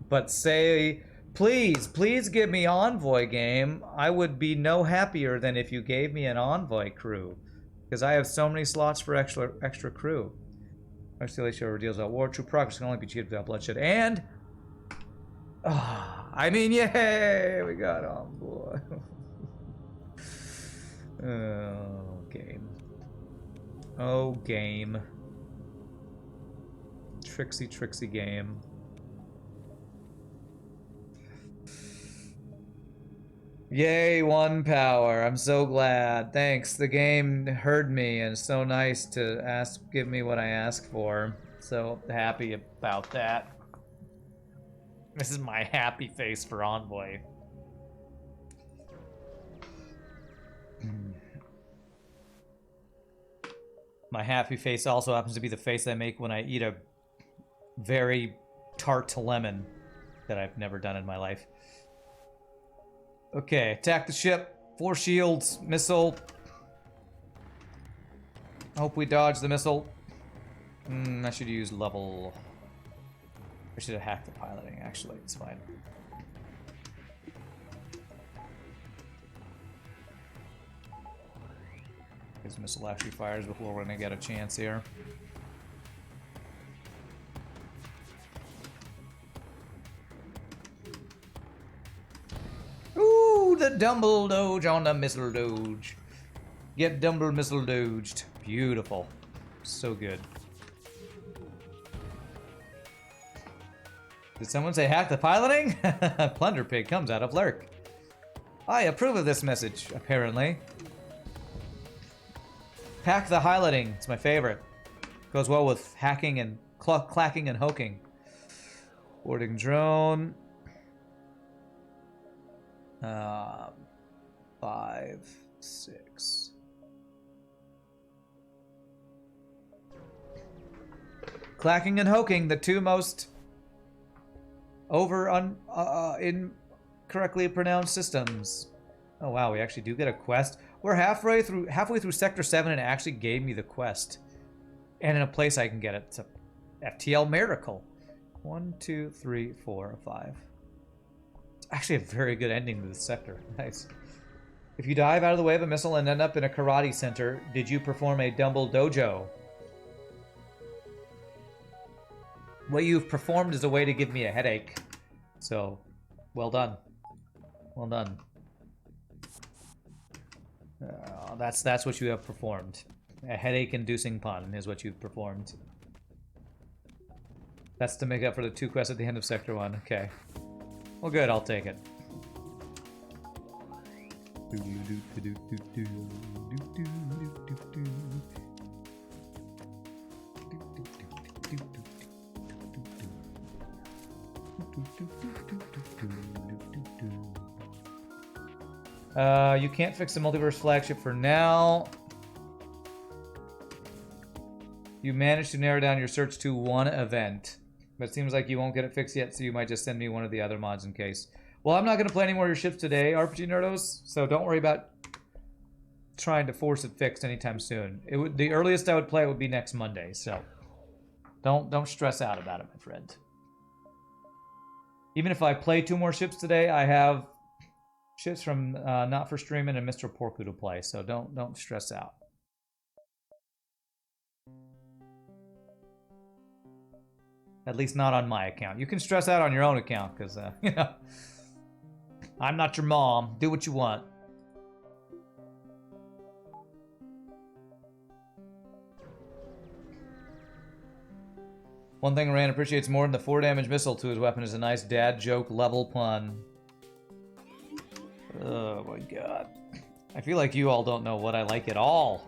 But say, please give me Envoy game. I would be no happier than if you gave me an Envoy crew. Because I have so many slots for extra crew. FTL show reveals that war. True progress can only be achieved without bloodshed. And, I mean, yay! We got Envoy. Oh, game. Oh, game. Tricksy game. Yay, 1 power. I'm so glad. Thanks. The game heard me and it's so nice to give me what I asked for. So happy about that. This is my happy face for Envoy. My happy face also happens to be the face I make when I eat a very tart lemon that I've never done in my life. Okay, attack the ship. 4 shields, missile. Hope we dodge the missile. I should use level... I should have hacked the piloting, actually. It's fine. This missile actually fires before we're gonna get a chance here. Ooh, the Dumble Doge on the Missile Doge. Get Dumble Missile Doged. Beautiful. So good. Did someone say hack the piloting? Plunder Pig comes out of lurk. I approve of this message, apparently. Pack the highlighting. It's my favorite. Goes well with hacking and clacking and hoking. Boarding drone. 5, 6. Clacking and hoking, the two most incorrectly pronounced systems. Oh wow, we actually do get a quest. We're halfway through Sector 7 and it actually gave me the quest. And in a place I can get it. It's a FTL miracle. 1, 2, 3, 4, 5. It's actually a very good ending to this sector. Nice. If you dive out of the way of a missile and end up in a karate center, did you perform a dumbbell dojo? What you've performed is a way to give me a headache. So, well done. Well done. That's what you have performed. A headache-inducing pun is what you've performed. That's to make up for the 2 quests at the end of Sector 1. Okay. Well, good. I'll take it. You can't fix the Multiverse flagship for now. You managed to narrow down your search to 1 event. But it seems like you won't get it fixed yet, so you might just send me one of the other mods in case. Well, I'm not going to play any more of your ships today, RPGNerdos, so don't worry about trying to force it fixed anytime soon. The earliest I would play it would be next Monday, so don't stress out about it, my friend. Even if I play 2 more ships today, I have ships from Not For Streaming and Mr. Porku to play, so don't stress out. At least not on my account. You can stress out on your own account, because, you know, I'm not your mom. Do what you want. One thing Rand appreciates more than the 4 damage missile to his weapon is a nice dad joke level pun. Oh my god. I feel like you all don't know what I like at all.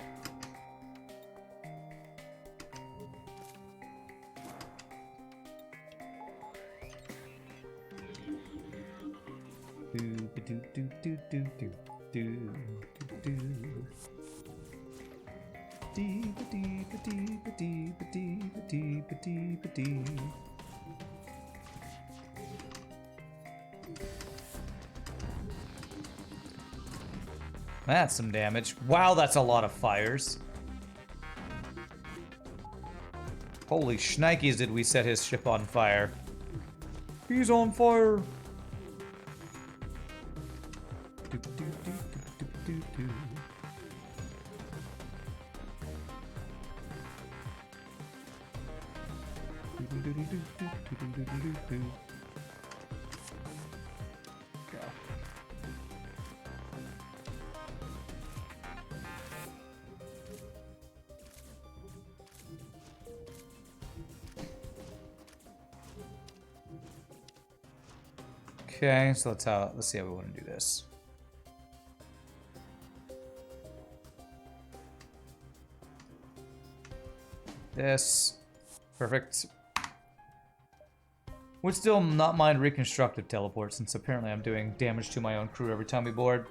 That's some damage. Wow, that's a lot of fires. Holy shnikes, did we set his ship on fire. He's on fire. Okay, so let's see how we want to do this. This. Perfect. Would still not mind reconstructive teleport, since apparently I'm doing damage to my own crew every time we board.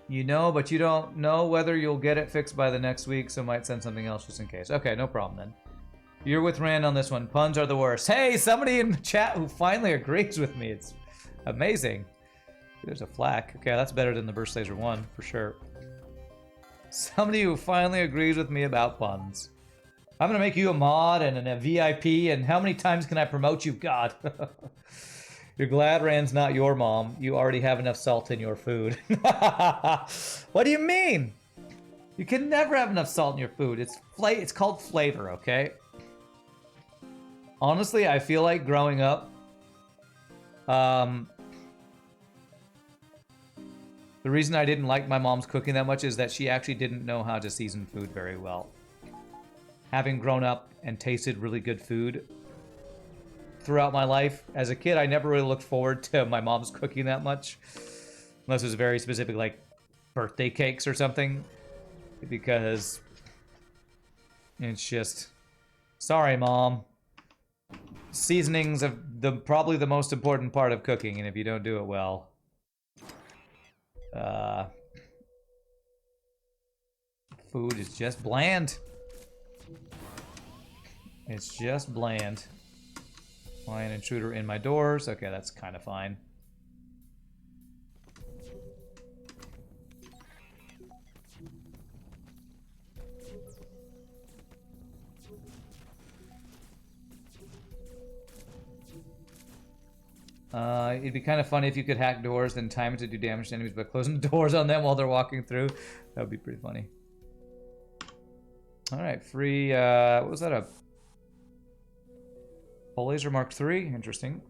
You know, but you don't know whether you'll get it fixed by the next week, so might send something else just in case. Okay, no problem then. You're with Rand on this one. Puns are the worst. Hey, somebody in the chat who finally agrees with me. It's amazing. There's a flak. Okay, that's better than the Burst Laser 1, for sure. Somebody who finally agrees with me about puns. I'm gonna make you a mod and a VIP, and how many times can I promote you? God. You're glad Rand's not your mom. You already have enough salt in your food. What do you mean? You can never have enough salt in your food. It's called flavor, okay? Honestly, I feel like growing up, the reason I didn't like my mom's cooking that much is that she actually didn't know how to season food very well. Having grown up and tasted really good food throughout my life. As a kid, I never really looked forward to my mom's cooking that much. Unless it was very specific, like birthday cakes or something. Because it's just... Sorry, Mom. Seasonings are probably the most important part of cooking, and if you don't do it well... food is just bland. It's just bland. Why an intruder in my doors? Okay, that's kind of fine. It'd be kind of funny if you could hack doors, then time it to do damage to enemies by closing the doors on them while they're walking through. That would be pretty funny. Alright, free, what was that, a Pole Laser Mark III? Interesting.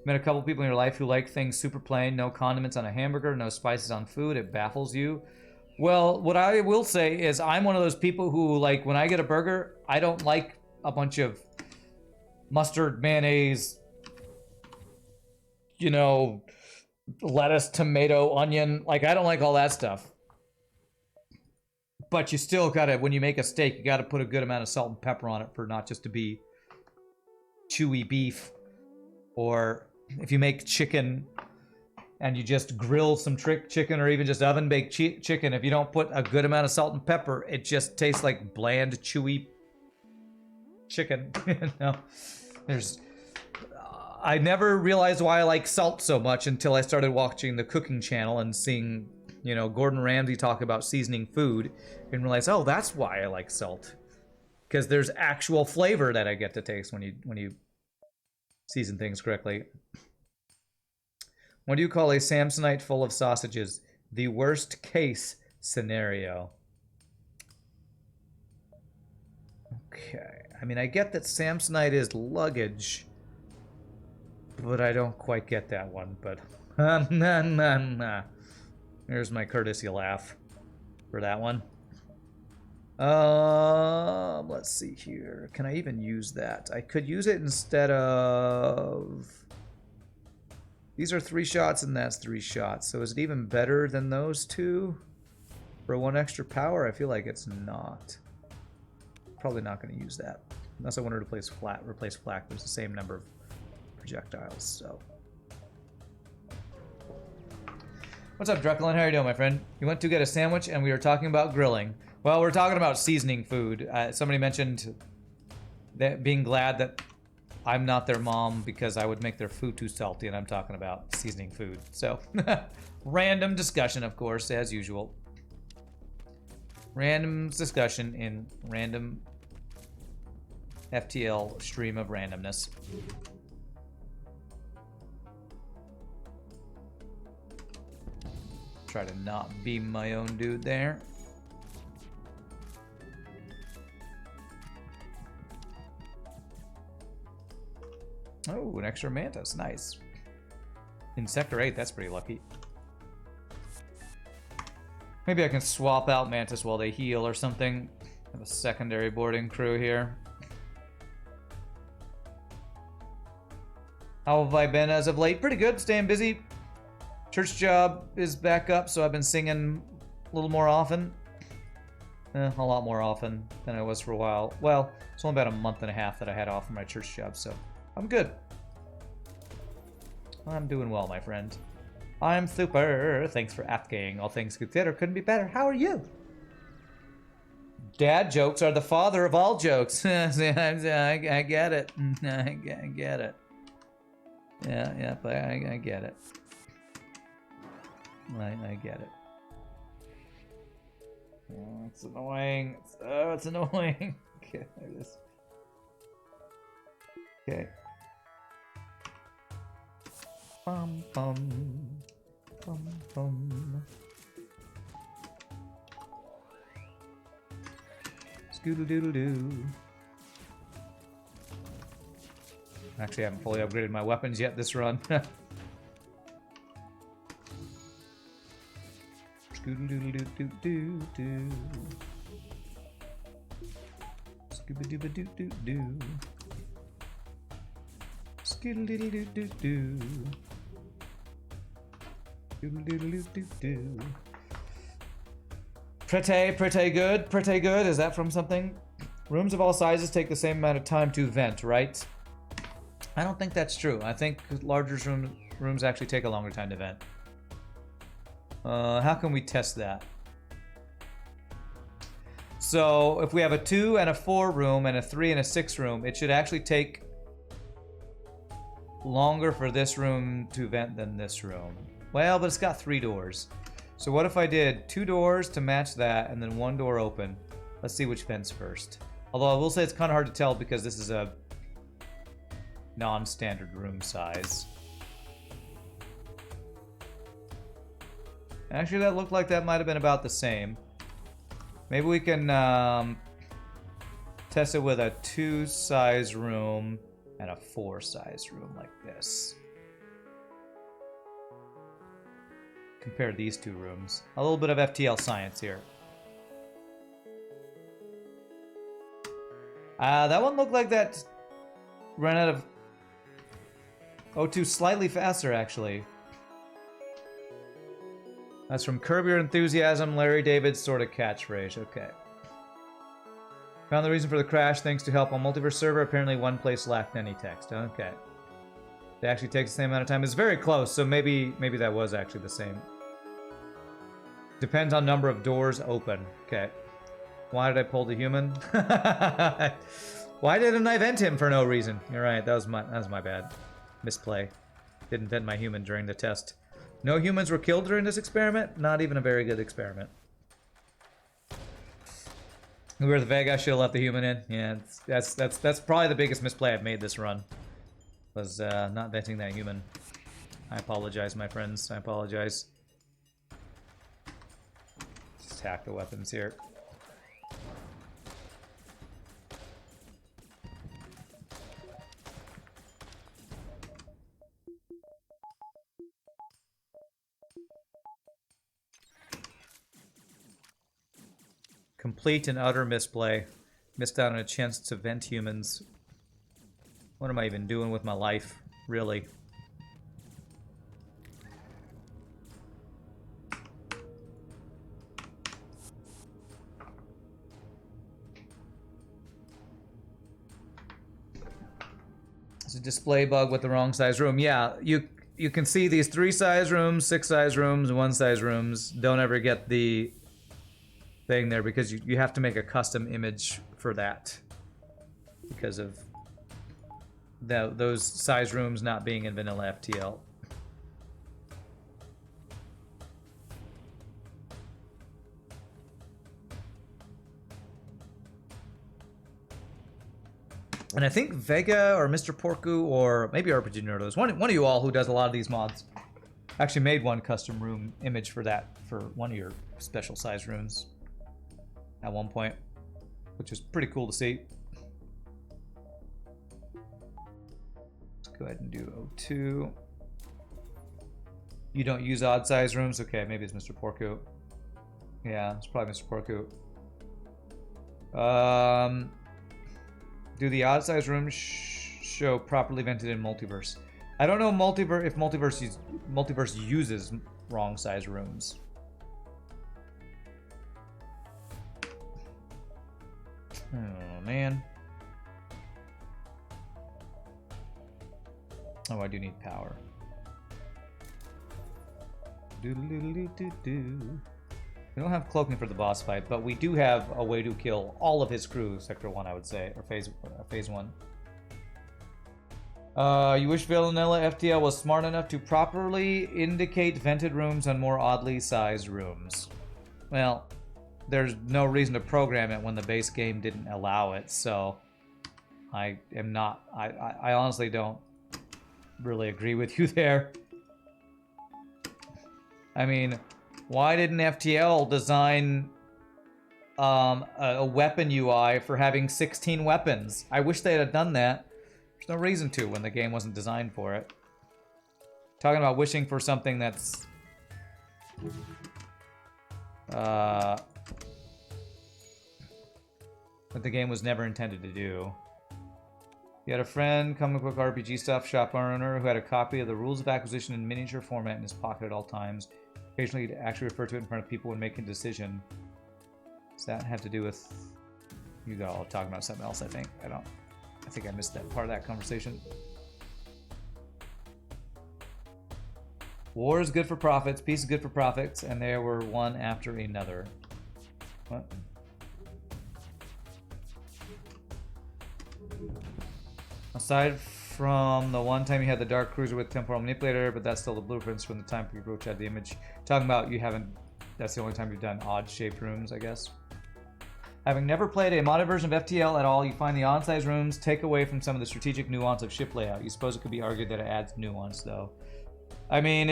Met a couple people in your life who like things super plain, no condiments on a hamburger, no spices on food, it baffles you. Well, what I will say is I'm one of those people who, like, when I get a burger, I don't like a bunch of mustard, mayonnaise, you know, lettuce, tomato, onion. Like, I don't like all that stuff. But you still gotta, when you make a steak, you gotta put a good amount of salt and pepper on it for not just to be chewy beef. Or if you make chicken and you just grill some chicken or even just oven baked chicken, if you don't put a good amount of salt and pepper, it just tastes like bland, chewy chicken. You know? I never realized why I like salt so much until I started watching the cooking channel and seeing, you know, Gordon Ramsay talk about seasoning food and realize, oh, that's why I like salt. Because there's actual flavor that I get to taste when you season things correctly. What do you call a Samsonite full of sausages? The worst case scenario. Okay. I mean, I get that Samsonite is luggage, but I don't quite get that one. But there's my courtesy laugh for that one. Let's see here. Can I even use that? I could use it instead of... These are 3 shots and that's 3 shots. So is it even better than those two? For 1 extra power? I feel like it's not. Probably not going to use that. Unless I want to replace flak. There's the same number of projectiles, so... What's up, Drucklin? How are you doing, my friend? You went to get a sandwich and we were talking about grilling. Well, we're talking about seasoning food. Somebody mentioned that being glad that I'm not their mom because I would make their food too salty, and I'm talking about seasoning food. So, random discussion, of course, as usual. Random discussion in random FTL stream of randomness. Try to not be my own dude there. Oh, an extra mantis. Nice. In Sector 8, that's pretty lucky. Maybe I can swap out mantis while they heal or something. Have a secondary boarding crew here. How have I been as of late? Pretty good. Staying busy. Church job is back up, so I've been singing a little more often. A lot more often than I was for a while. Well, it's only about a month and a half that I had off from my church job, so I'm good. I'm doing well, my friend. I'm super. Thanks for asking. All things considered, couldn't be better. How are you? Dad jokes are the father of all jokes. I get it. I get it. Yeah, but I get it. I get it. Oh, it's annoying. It's annoying. Okay, there it is. Okay. Bum bum bum bum. Scoodle doodle doo. Actually, I haven't fully upgraded my weapons yet this run. Scoodle doodle doo doo doo doo. Scooba dooba doo doo doo. Skiddle-diddle-doo-doo-doo. Doodle-doodle-doo-doo-doo. Pretty good. Is that from something? Rooms of all sizes take the same amount of time to vent, right? I don't think that's true. I think larger rooms actually take a longer time to vent. How can we test that? So if we have a 2 and a 4 room and a 3 and a 6 room, it should actually take longer for this room to vent than this room. Well, but it's got 3 doors. So what if I did 2 doors to match that and then 1 door open? Let's see which vents first. Although I will say it's kind of hard to tell because this is a non-standard room size. Actually, that looked like that might have been about the same. Maybe we can test it with a 2 size room and a 4 size room like this. Compare these 2 rooms. A little bit of FTL science here. That one looked like that ran out of O2 slightly faster, actually. That's from Curb Your Enthusiasm, Larry David's sort of catchphrase. Okay. Found the reason for the crash thanks to help on Multiverse server. Apparently one place lacked any text. Okay. It actually takes the same amount of time. It's very close, so maybe that was actually the same. Depends on number of doors open. Okay. Why did I pull the human? Why didn't I vent him for no reason? You're right, that was my bad. Misplay. Didn't vent my human during the test. No humans were killed during this experiment? Not even a very good experiment. We were the Vega, should have left the human in. Yeah, that's probably the biggest misplay I've made this run. Was not venting that human. I apologize, my friends. I apologize. Just hack the weapons here. Complete and utter misplay. Missed out on a chance to vent humans. What am I even doing with my life? Really? It's a display bug with the wrong size room. Yeah, you can see these 3 size rooms, 6 size rooms, 1 size rooms. Don't ever get the thing there because you have to make a custom image for that because of those size rooms not being in vanilla FTL. And I think Vega or Mr. Porku or maybe RPGNerdos, one of you all who does a lot of these mods, actually made one custom room image for that for one of your special size rooms at one point, which is pretty cool to see. Let's go ahead and do O2. You don't use odd size rooms? Okay, maybe it's Mr. Porku. Yeah, it's probably Mr. Porku. Do the odd size rooms show properly vented in Multiverse? I don't know if Multiverse uses wrong size rooms. Oh man. Oh, I do need power. Doodle-doodle-doo-doo-doo. We don't have cloaking for the boss fight, but we do have a way to kill all of his crew, Sector 1, I would say, or Phase 1. You wish Vanilla FTL was smart enough to properly indicate vented rooms on more oddly sized rooms. Well, there's no reason to program it when the base game didn't allow it, so I honestly don't really agree with you there. I mean, why didn't FTL design a weapon UI for having 16 weapons? I wish they had done that. There's no reason to when the game wasn't designed for it. Talking about wishing for something that's that the game was never intended to do. He had a friend, comic book RPG stuff shop owner, who had a copy of the Rules of Acquisition in miniature format in his pocket at all times. Occasionally, he'd actually refer to it in front of people when making a decision. Does that have to do with... You got all talking about something else, I think. I think I missed that part of that conversation. War is good for profits, peace is good for profits, and they were one after another. What? Aside from the one time you had the Dark Cruiser with Temporal Manipulator, but that's still the blueprints from the time people had the image. Talking about you haven't, that's the only time you've done odd-shaped rooms, I guess. Having never played a modded version of FTL at all, you find the odd-sized rooms take away from some of the strategic nuance of ship layout. You suppose it could be argued that it adds nuance, though. I mean,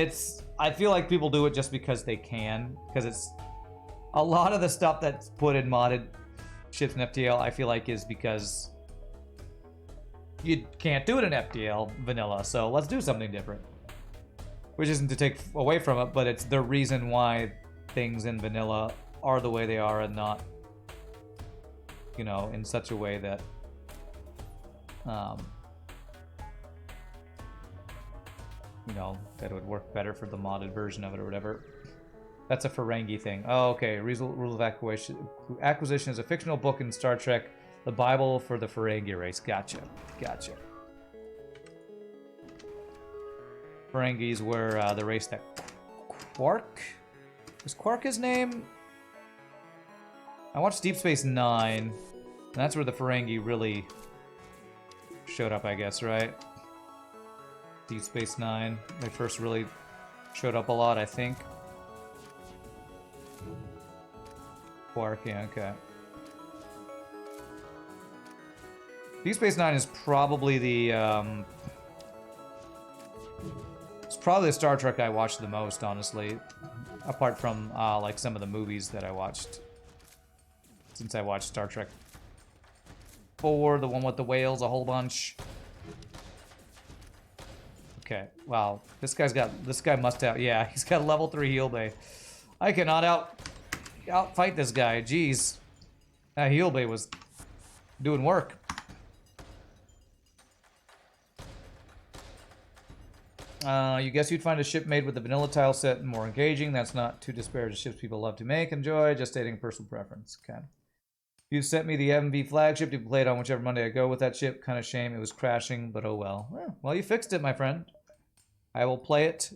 I feel like people do it just because they can, because it's... A lot of the stuff that's put in modded ships in FTL, I feel like, is because... You can't do it in FTL vanilla, so let's do something different. Which isn't to take away from it, but it's the reason why things in vanilla are the way they are and not, you know, in such a way that, you know, that it would work better for the modded version of it or whatever. That's a Ferengi thing. Oh, okay. Rule of Acquisition is a fictional book in Star Trek. The Bible for the Ferengi race. Gotcha. Gotcha. Ferengis were the race that... Quark? Was Quark his name? I watched Deep Space Nine. And that's where the Ferengi really showed up, I guess, right? Deep Space Nine. They first really showed up a lot, I think. Quark, yeah, okay. Deep Space Nine is probably the it's probably the Star Trek I watched the most, honestly, apart from like some of the movies that I watched. Since I watched Star Trek 4, the one with the whales, a whole bunch. Okay, wow, this guy must have, yeah, he's got level 3 heal bay. I cannot outfight this guy. Jeez, that heal bay was doing work. You guess you'd find a ship made with the vanilla tile set more engaging. That's not too disparage to ships people love to make. Enjoy, just stating personal preference. Okay. You sent me the MV flagship to play it on whichever Monday I go with that ship. Kind of shame it was crashing, but oh well. Well, you fixed it, my friend. I will play it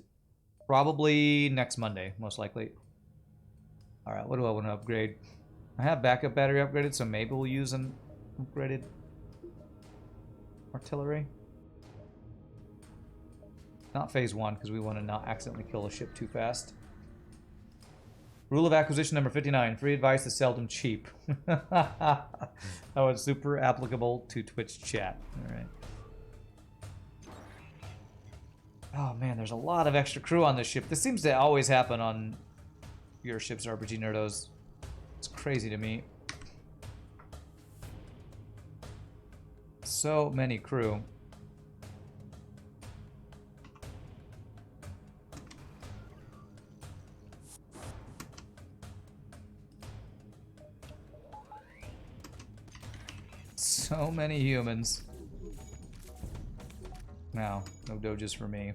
probably next Monday, most likely. Alright, what do I want to upgrade? I have backup battery upgraded, so maybe we'll use an upgraded artillery. Not phase 1, because we want to not accidentally kill a ship too fast. Rule of acquisition number 59. Free advice is seldom cheap. That was super applicable to Twitch chat. Alright. Oh man, there's a lot of extra crew on this ship. This seems to always happen on your ships, RPGNerdos. It's crazy to me. So many crew. So many humans. Now, no doges for me.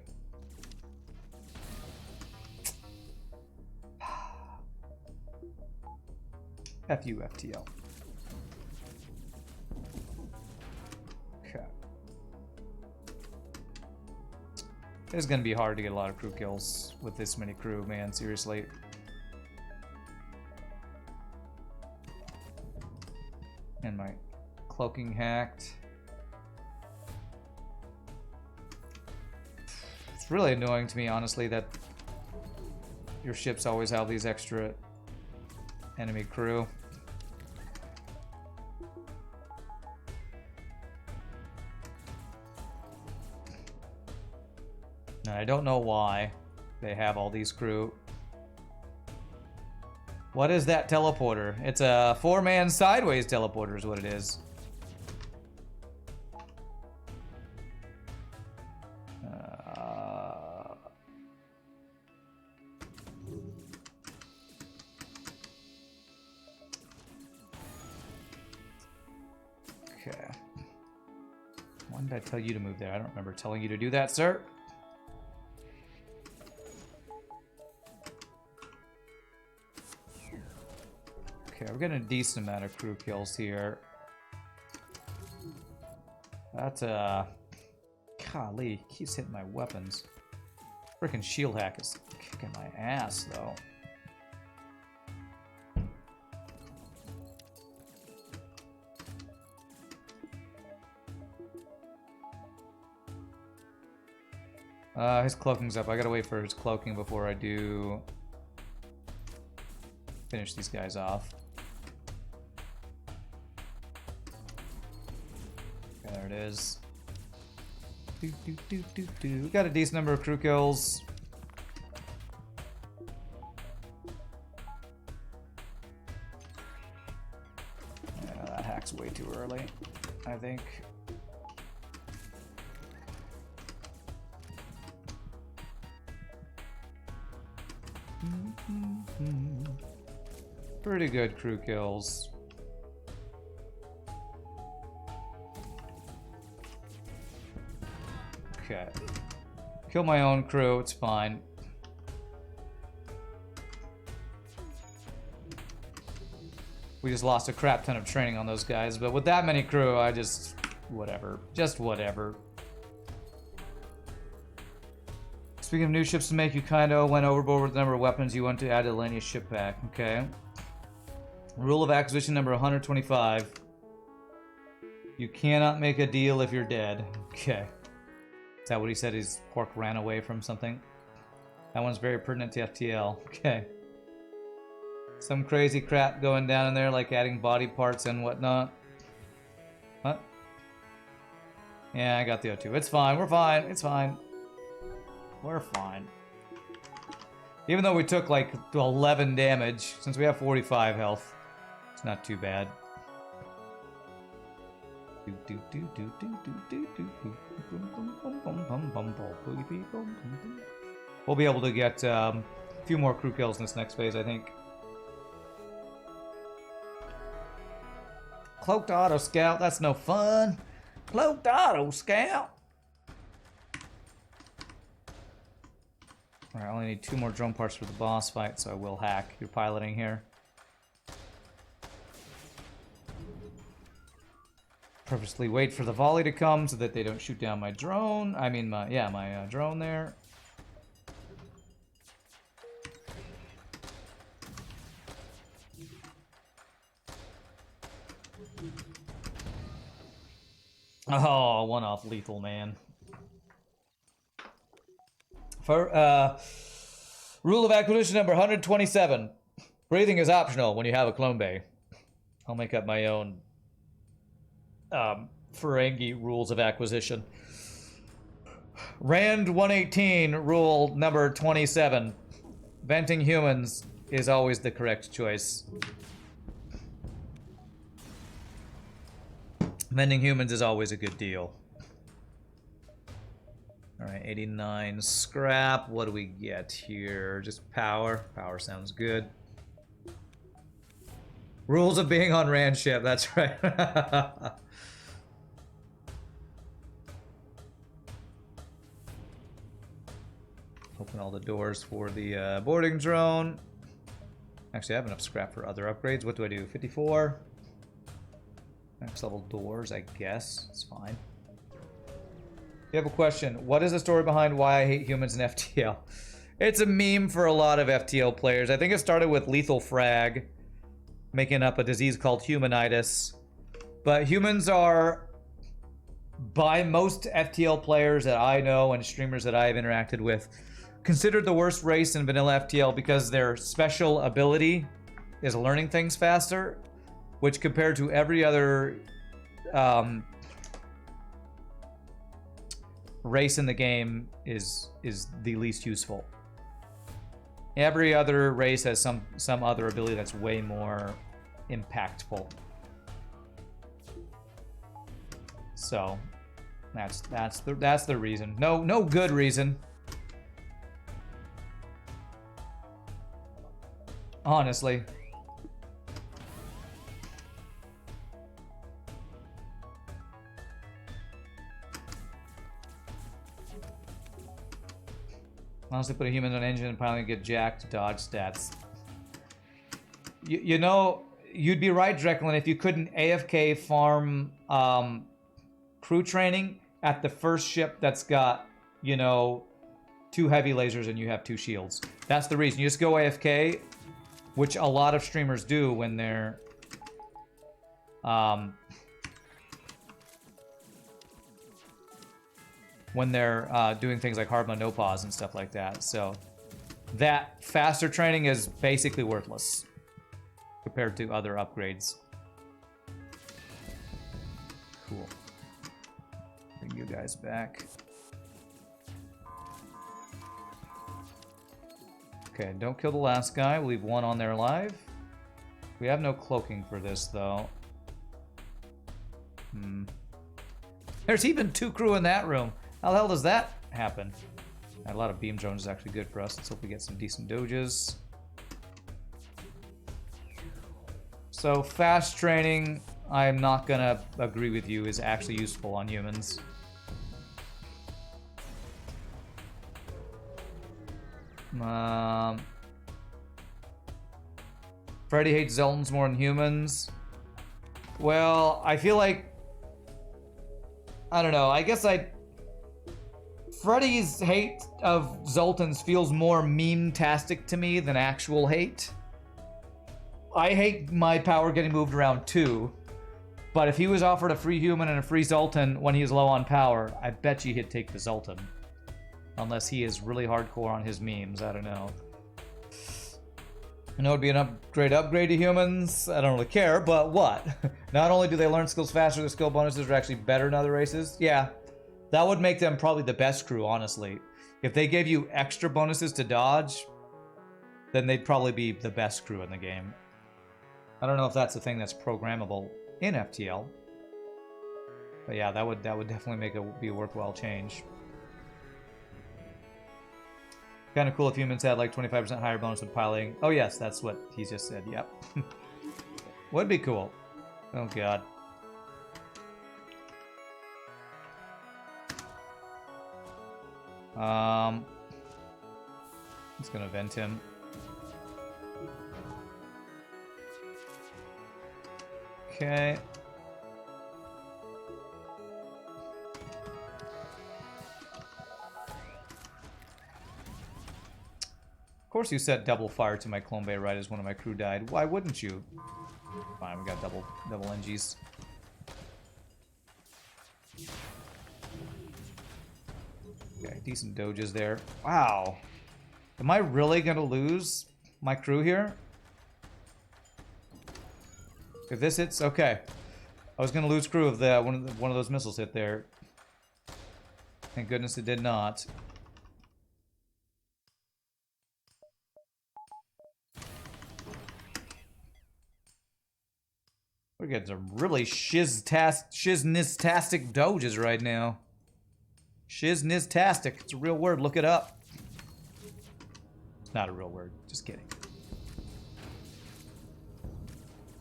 F you, FTL. Okay. It's gonna be hard to get a lot of crew kills with this many crew, man, seriously. And my cloaking hacked. It's really annoying to me, honestly, that your ships always have these extra enemy crew. And I don't know why they have all these crew. What is that teleporter? It's a 4-man sideways teleporter is what it is. When did I tell you to move there? I don't remember telling you to do that, sir. Okay, we're getting a decent amount of crew kills here. That's golly, keeps hitting my weapons. Frickin' shield hack is kicking my ass, though. His cloaking's up. I gotta wait for his cloaking before I do finish these guys off. Okay, there it is. We got a decent number of crew kills. Yeah, that hack's way too early, I think. Pretty good crew kills. Okay. Kill my own crew, it's fine. We just lost a crap ton of training on those guys, but with that many crew, I just... whatever. Just whatever. Speaking of new ships to make, you kinda went overboard with the number of weapons you want to add to Lania's ship pack. Okay. Rule of acquisition number 125. You cannot make a deal if you're dead. Okay. Is that what he said? His pork ran away from something? That one's very pertinent to FTL. Okay. Some crazy crap going down in there, like adding body parts and whatnot. What? Yeah, I got the O2. It's fine. We're fine. It's fine. We're fine. Even though we took like 11 damage, since we have 45 health, it's not too bad. We'll be able to get a few more crew kills in this next phase, I think. Cloaked auto scout, that's no fun. Cloaked auto scout. Alright, I only need 2 more drone parts for the boss fight, so I will hack. You're piloting here. Purposely wait for the volley to come so that they don't shoot down my drone. I mean, my drone there. Oh, one-off lethal, man. For rule of acquisition number 127. Breathing is optional when you have a clone bay. I'll make up my own Ferengi rules of acquisition. Rand 118 rule number 27. Venting humans is always the correct choice. Venting humans is always a good deal. Alright, 89 scrap. What do we get here? Just power. Power sounds good. Rules of being on Rand ship, that's right. Open all the doors for the boarding drone. Actually, I have enough scrap for other upgrades. What do I do? 54. Next level doors, I guess. It's fine. You have a question. What is the story behind why I hate humans in FTL? It's a meme for a lot of FTL players. I think it started with Lethal Frag, making up a disease called humanitis. But humans are, by most FTL players that I know and streamers that I have interacted with, considered the worst race in vanilla FTL because their special ability is learning things faster, which compared to every other race in the game is the least useful. Every other race has some other ability that's way more impactful. So that's the reason. No good reason. Honestly. Honestly, put a human on engine and piloting get jacked dodge stats. You know, you'd be right, Drecklin, if you couldn't AFK farm crew training at the first ship that's got, you know, 2 heavy lasers and you have 2 shields. That's the reason. You just go AFK, which a lot of streamers do when they're doing things like hard mode no pause and stuff like that. So that faster training is basically worthless compared to other upgrades. Cool. Bring you guys back. Okay, don't kill the last guy. We'll leave 1 on there alive. We have no cloaking for this, though. There's even 2 crew in that room. How the hell does that happen? A lot of beam drones is actually good for us. Let's hope we get some decent doges. So fast training, I'm not gonna agree with you, is actually useful on humans. Freddy hates Zoltans more than humans. Well, I feel like, I don't know, I guess Freddy's hate of Zoltans feels more meme-tastic to me than actual hate. I hate my power getting moved around too, but if he was offered a free human and a free Zoltan when he is low on power, I bet you he'd take the Zoltan. Unless he is really hardcore on his memes, I don't know. I know it'd be an upgrade to humans. I don't really care, but what? Not only do they learn skills faster, their skill bonuses are actually better in other races. Yeah, that would make them probably the best crew, honestly. If they gave you extra bonuses to dodge, then they'd probably be the best crew in the game. I don't know if that's a thing that's programmable in FTL. But yeah, that would definitely make it be a worthwhile change. Kind of cool if humans had like 25% higher bonus with piloting. Oh yes, that's what he just said, yep. Would be cool. Oh god. It's gonna vent him. Okay. Of course you set double fire to my clone bay right as one of my crew died. Why wouldn't you? Fine, we got double NGs. Okay, decent doges there. Wow. Am I really gonna lose my crew here? If this hits, okay. I was gonna lose crew if one of those missiles hit there. Thank goodness it did not. We're getting some really shiznistastic doges right now. Shiznistastic. It's a real word. Look it up. It's not a real word. Just kidding.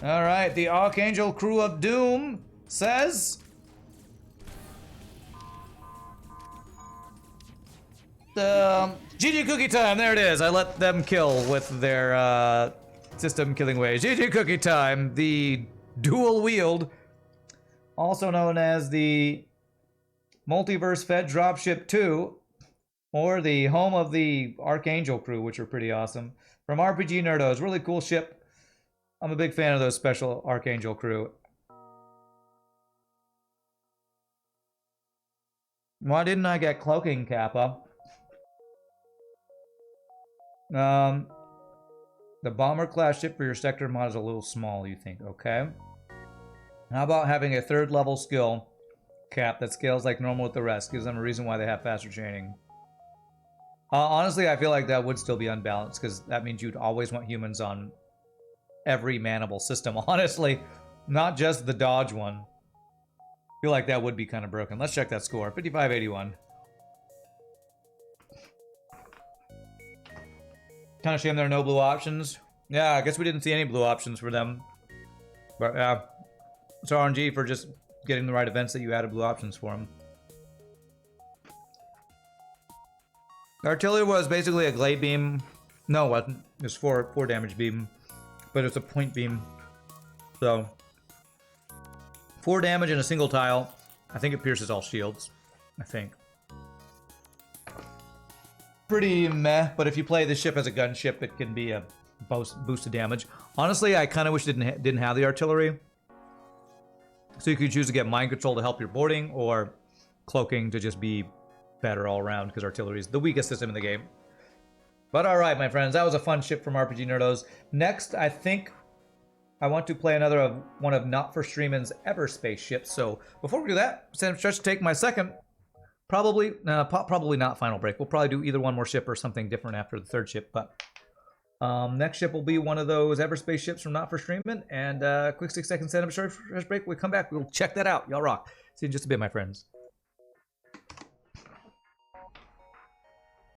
Alright, the Archangel crew of Doom says... GG Cookie Time, there it is. I let them kill with their system killing ways. GG Cookie Time, the Dual Wield, also known as the Multiverse Fed Dropship 2, or the home of the Archangel crew, which are pretty awesome. From RPGNerdos, really cool ship. I'm a big fan of those special Archangel crew. Why didn't I get cloaking, Kappa? The bomber class ship for your sector mod is a little small, you think, okay? How about having a 3rd level skill cap that scales like normal with the rest? Gives them a reason why they have faster training. Honestly, I feel like that would still be unbalanced, because that means you'd always want humans on every manable system, honestly. Not just the dodge one. I feel like that would be kind of broken. Let's check that score. 5581. Kind of shame there are no blue options. Yeah, I guess we didn't see any blue options for them. But yeah, it's RNG for just getting the right events that you added blue options for them. Artillery was basically a glade beam. No, it wasn't. It was 4 damage beam, but it's a point beam. So 4 damage in a single tile. I think it pierces all shields. I think. Pretty meh, but if you play this ship as a gunship, it can be a boost of damage. Honestly, I kind of wish it didn't have the artillery. So you could choose to get mind control to help your boarding, or cloaking to just be better all around, because artillery is the weakest system in the game. But alright, my friends, that was a fun ship from RPGNerdos. Next, I think I want to play another one of Not For Streamin's Everspace ships. So before we do that, Sam Stretch to take my second, probably not final break. We'll probably do either one more ship or something different after the third ship. But next ship will be one of those Everspace ships from Not For Streamin. And quick 6 second setup stretch break. We come back, we'll check that out. Y'all rock. See you in just a bit, my friends.